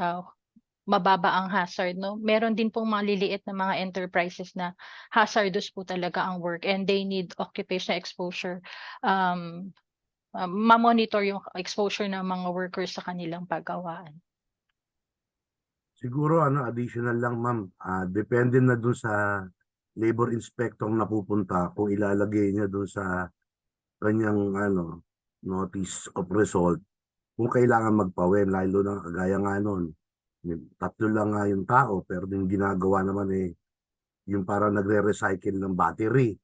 mababa ang hazard, no? Meron din pong maliliit na mga enterprises na hazardous po talaga ang work and they need occupational exposure. Ma-monitor yung exposure ng mga workers sa kanilang paggawaan. Siguro additional lang ma'am, depende na dun sa labor inspector na pupunta kung ilalagay niya dun sa kanyang notice of result kung kailangan magpa-WEM, lalo na kagaya nga nun. 3 lang nga yung tao pero yung ginagawa naman yung parang nagre-recycle ng battery,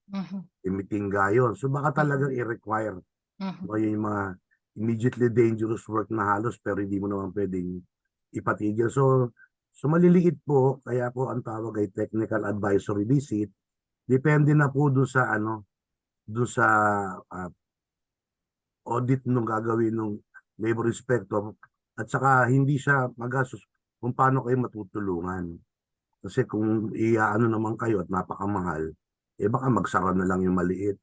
emitting gayon. So baka talagang i-require yung mga immediately dangerous work na halos pero hindi mo naman pwedeng ipatigil. So maliliit po, kaya po ang tawag ay technical advisory visit. Depende na po doon sa audit nung gagawin ng labor inspector at saka hindi siya magastos kung paano kayo matutulungan. Kasi kung naman kayo at napakamahal, baka magsara na lang yung maliit.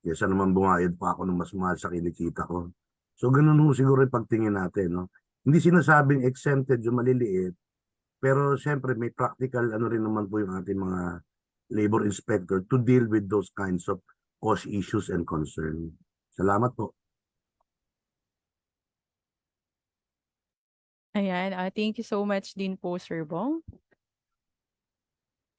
Kesa naman bumayad pa ako ng mas mahal sa kinikita ko. So ganun ho siguro yung pagtingin natin, no? Hindi sinasabing exempted yung maliliit, pero siyempre may practical rin naman po yung ating mga labor inspector to deal with those kinds of cost issues and concern. Salamat po. Ayan, thank you so much din po, Sir Bong.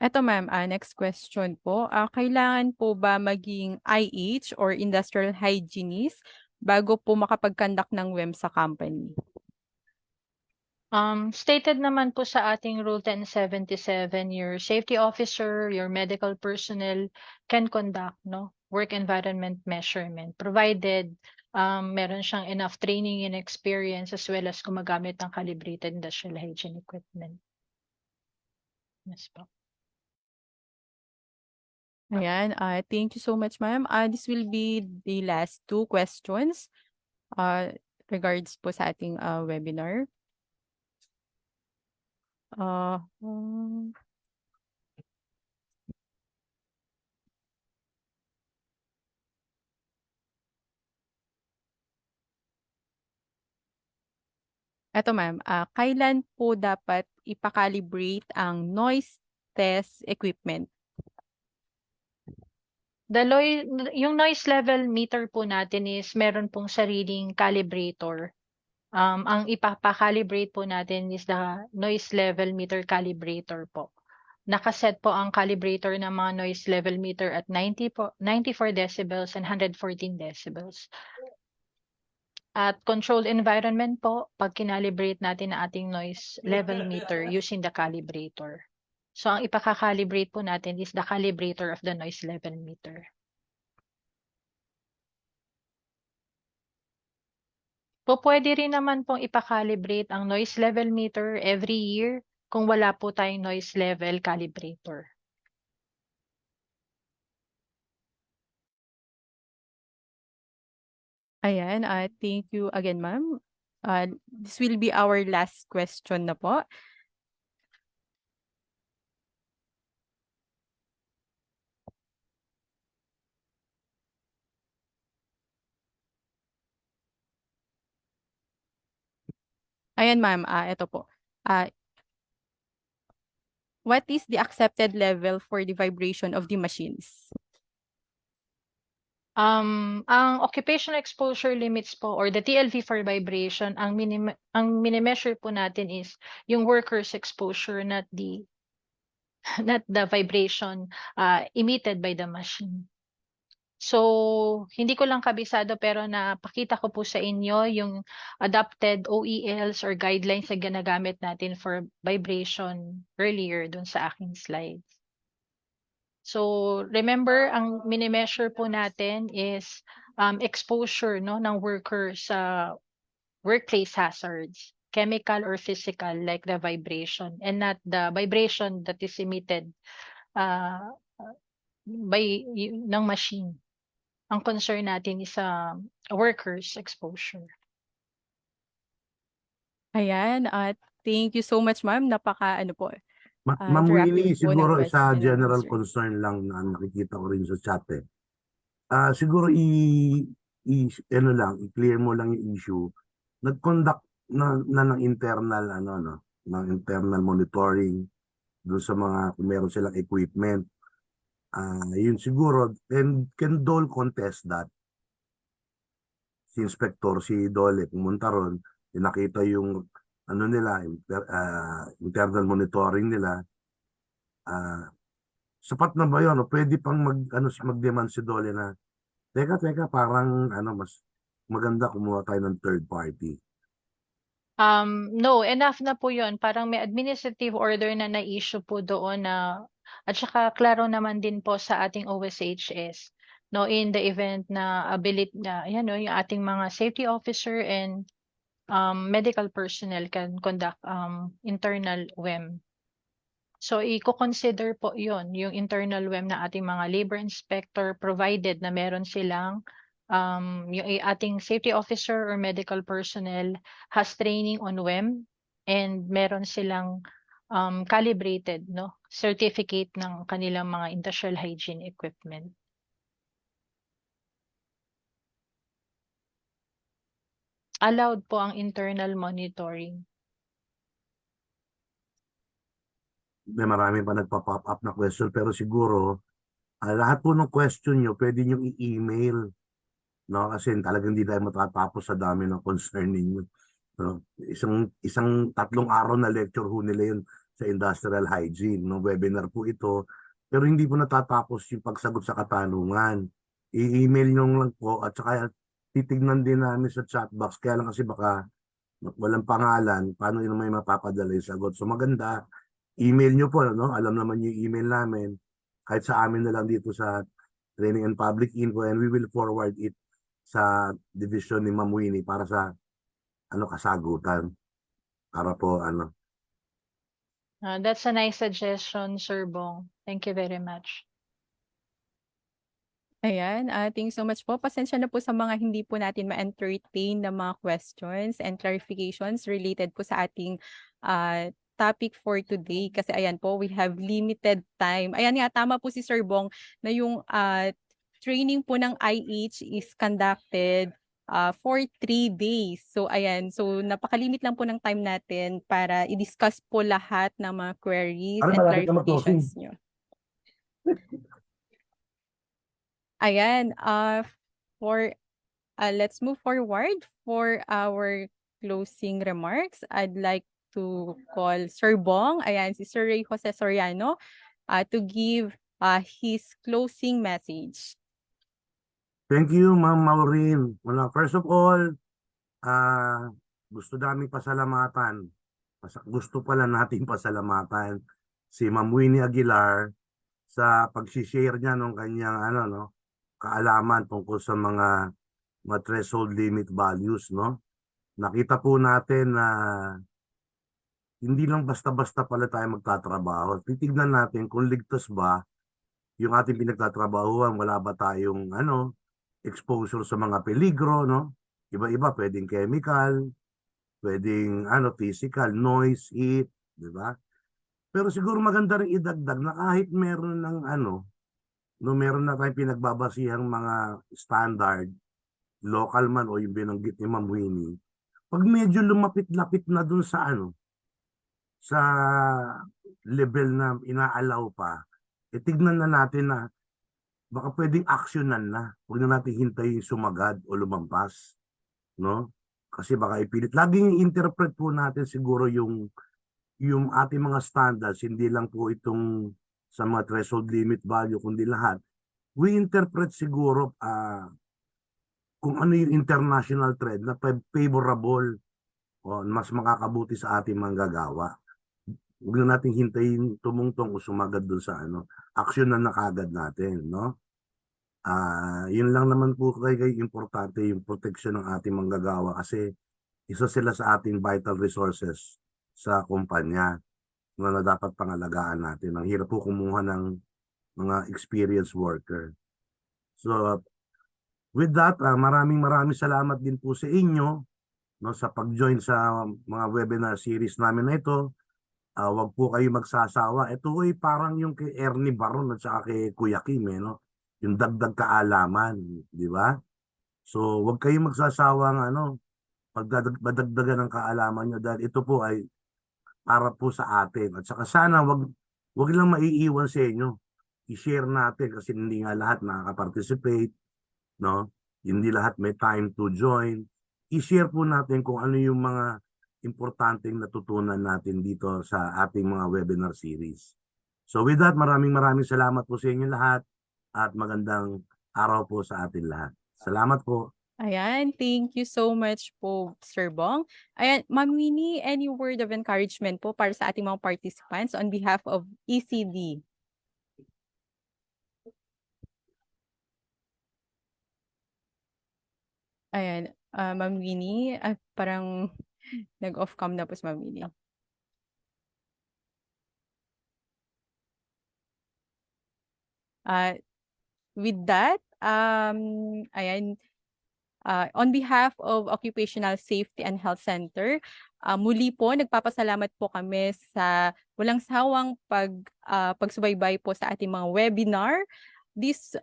Eto ma'am, next question po. Kailangan po ba maging IH or industrial hygienist bago po makapag-conduct ng WEM sa company? Stated naman po sa ating Rule 1077, your safety officer, your medical personnel can conduct, no, work environment measurement, provided meron siyang enough training and experience as well as gumagamit ng calibrated industrial hygiene equipment. Yes po. Ayan, thank you so much, ma'am. This will be the last two questions regards po sa ating webinar. Eto ma'am, kailan po dapat ipakalibrate ang noise test equipment? Yung noise level meter po natin is meron pong sariling calibrator. Ang ipapakalibrate po natin is the noise level meter calibrator po. Nakaset po ang calibrator ng mga noise level meter at 94 decibels and 114 decibels. At controlled environment po, pag kinalibrate natin ang ating noise level meter using the calibrator. So, ang ipakakalibrate po natin is the calibrator of the noise level meter. Pwede rin naman pong ipakalibrate ang noise level meter every year kung wala po tayong noise level calibrator. Ayan, thank you again, ma'am. This will be our last question na po. Ayan, ma'am, ito po. What is the accepted level for the vibration of the machines? Ang occupational exposure limits po or the TLV for vibration, ang mini-measure po natin is yung worker's exposure, not the vibration emitted by the machine. So, hindi ko lang kabisado pero napakita ko po sa inyo yung adopted OELs or guidelines na ginagamit natin for vibration earlier dun sa aking slides. So, remember, ang mini-measure po natin is exposure ng worker sa workplace hazards, chemical or physical, like the vibration, and not the vibration that is emitted ng machine. Ang concern natin is a worker's exposure. Ayan, thank you so much, ma'am. Napaka po. Ma'am interactive Winnie, po ng siguro question sa and general answer. concern lang na nakikita ko rin sa chat eh. Siguro ano lang, i-clear mo lang yung issue. Nag-conduct ng internal ng internal monitoring doon sa mga kung meron silang equipment. Yun siguro, and can Dole contest that? Si Inspector, si Dole, pumunta ron, nakita yung nila, internal monitoring nila. Sapat na ba yun? O pwede pang mag-demand si Dole na, teka, parang mas maganda kumuha tayo ng third party. No, enough na po yun. Parang may administrative order na na-issue po doon at saka klaro naman din po sa ating OSHS. No, in the event na yung ating mga safety officer and medical personnel can conduct internal WEM. So, i-consider po yun, yung internal WEM na ating mga labor inspector provided na meron silang yung ating safety officer or medical personnel has training on WEM and meron silang calibrated certificate ng kanilang mga industrial hygiene equipment. Allowed po ang internal monitoring. May marami pa nagpa-pop up na question pero siguro lahat po ng question nyo pwede nyo i-email, no? Kasi talagang hindi tayo matatapos sa dami ng concern ninyo. No? Isang 3 araw na lecture ho nila yun sa industrial hygiene, no? Webinar po ito, pero hindi po natatapos yung pagsagot sa katanungan. I-email nyo lang po at saka titignan din namin sa chat box, kaya lang kasi baka walang pangalan, paano yun may mapapadala yung sagot. So maganda, email nyo po, no? Alam naman yung email namin, kahit sa amin na lang dito sa Training and Public Info, and we will forward it sa division ni Ma'am Winnie para sa kasagutan. Para po That's a nice suggestion, Sir Bong. Thank you very much. Ayan, thank you so much po. Pasensya na po sa mga hindi po natin ma-entertain na mga questions and clarifications related po sa ating topic for today. Kasi ayan po, we have limited time. Ayan nga, tama po si Sir Bong na yung training po ng IH is conducted for 3 days. So ayan, so napakalimit lang po ng time natin para i-discuss po lahat ng mga queries Ano, and malapit na mag-closing. clarifications nyo. Ayan, let's move forward for our closing remarks. I'd like to call Sir Bong, ayan, si Sir Ray Jose Soriano, to give his closing message. Thank you, Ma'am Maureen. First of all, gusto namin pasalamatan. Gusto pala natin pasalamatan si Ma'am Winnie Aguilar sa pag-share niya ng kanyang kaalaman tungkol sa mga threshold limit values, no? Nakita po natin na hindi lang basta-basta pala tayo magtatrabaho. Titignan natin kung ligtas ba yung ating pinagtatrabahuan, wala ba tayong exposure sa mga peligro, no? Iba-iba, pwedeng chemical, pwedeng physical, noise, heat, di ba? Pero siguro maganda rin idagdag na kahit meron ng meron na tayong pinagbabasihang mga standard, local man o yung binanggit ni Ma'am Winnie, pag medyo lumapit-lapit na dun sa sa level na inaalaw pa, tignan na natin na baka pwedeng aksyonan na. Huwag na natin hintayin sumagad o lumampas, no? Kasi baka ipilit. Laging interpret po natin siguro yung ating mga standards, hindi lang po itong sa mga threshold limit value, kundi lahat. We interpret siguro kung ano yung international trend na favorable o mas makakabuti sa ating manggagawa. Huwag na natin hintayin tumungtong o sumagad doon sa aksyon na nakagad natin, no? Yun lang naman po kay importante yung protection ng ating manggagawa kasi isa sila sa ating vital resources sa kumpanya na dapat pangalagaan natin. Ang hirap po kumuha ng mga experienced worker. So, with that, maraming salamat din po sa inyo, no, sa pag-join sa mga webinar series namin na ito. Wag po kayo magsasawa. Ito ay parang yung kay Ernie Baron at saka kay Kuya Kim, no? Yung dagdag kaalaman, di ba? So, wag kayong magsasawang pagdadagdagan ng kaalaman nyo dahil ito po ay para po sa atin. At saka sana wag lang maiiwan sa inyo. I-share natin kasi hindi nga lahat nakaka-participate, no? Hindi lahat may time to join. I-share po natin kung ano yung mga importanteng natutunan natin dito sa ating mga webinar series. So with that, maraming salamat po sa inyo lahat at magandang araw po sa atin lahat. Salamat po. Ayan, thank you so much po, Sir Bong. Ayan, Ma'am Winnie, any word of encouragement po para sa ating mga participants on behalf of ECD? Ayan, Ma'am Winnie, parang nag-off cam na po si Ma'am Winnie. With that, ayan, on behalf of Occupational Safety and Health Center, muli po nagpapasalamat po kami sa walang sawang pagsubaybay po sa ating mga webinar.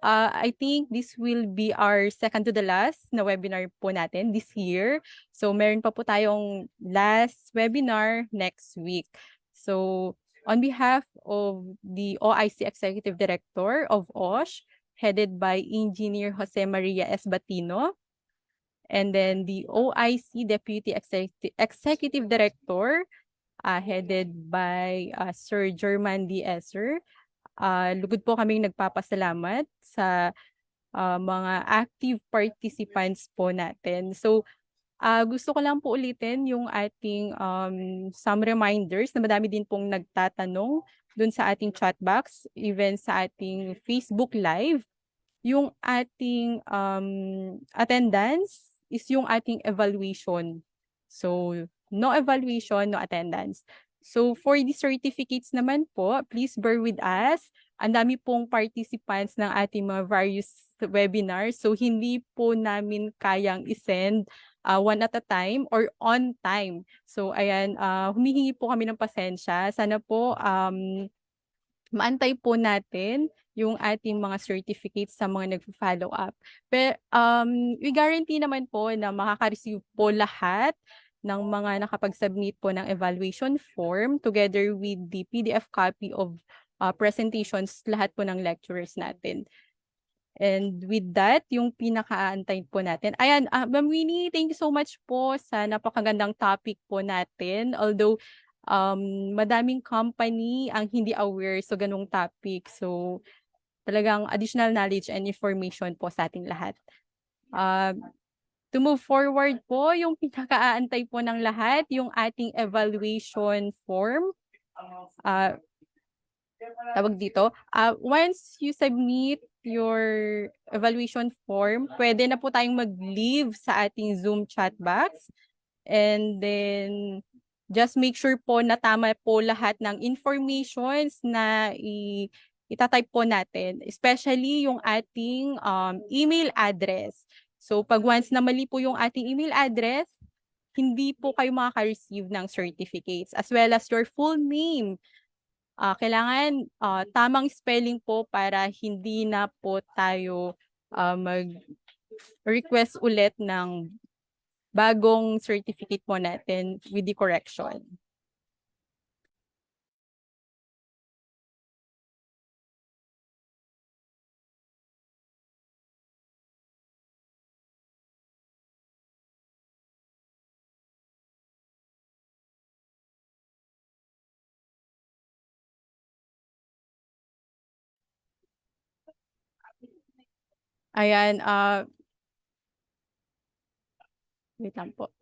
I think this will be our second to the last na webinar po natin this year. So meron pa po tayong last webinar next week. So on behalf of the OIC Executive Director of OSH, headed by Engineer Jose Maria S. Batino, and then the OIC Deputy Executive Director, headed by Sir German D. Esser. Lugod po kaming nagpapasalamat sa mga active participants po natin. So, gusto ko lang po ulitin yung ating some reminders na madami din pong nagtatanong dun sa ating chat box, even sa ating Facebook Live. Yung ating attendance is yung ating evaluation. So, no evaluation, no attendance. So for the certificates naman po, please bear with us. Ang dami pong participants ng ating mga various webinars. So hindi po namin kayang isend one at a time or on time. So ayan, humihingi po kami ng pasensya. Sana po maantay po natin yung ating mga certificates sa mga nagpo-follow up. Pero we guarantee naman po na makaka-receive po lahat ng mga nakapag-submit po ng evaluation form together with the PDF copy of presentations lahat po ng lecturers natin. And with that, yung pinaka-aantay po natin. Ayan, Ma'am Winnie, thank you so much po sa napakagandang topic po natin. Although, madaming company ang hindi aware sa ganung topic. So, talagang additional knowledge and information po sa ating lahat. To move forward po, yung pinaka-aantay po ng lahat, yung ating evaluation form. Tawag dito, once you submit your evaluation form, pwede na po tayong mag-leave sa ating Zoom chat box. And then, just make sure po na tama po lahat ng informations na itatype po natin, especially yung ating email address. So, pag once na mali po yung ating email address, hindi po kayo makaka-receive ng certificates, as well as your full name. Kailangan tamang spelling po para hindi na po tayo mag-request ulit ng bagong certificate po natin with the correction. Ayan, wait lang po.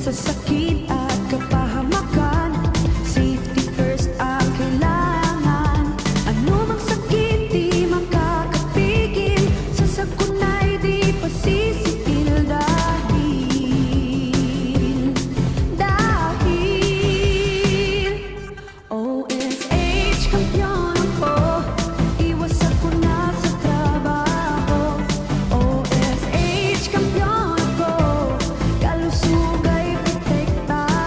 sa sakit at kapahamakan. Safety first ang kailangan. Anumang sakit di makakapigil. Sa sakunay di pasisipil dahil OSH kampiyon ako. Iwas ako na sa trabaho. OSH kampiyon ako. Kalusugay protektado.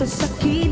sa sakit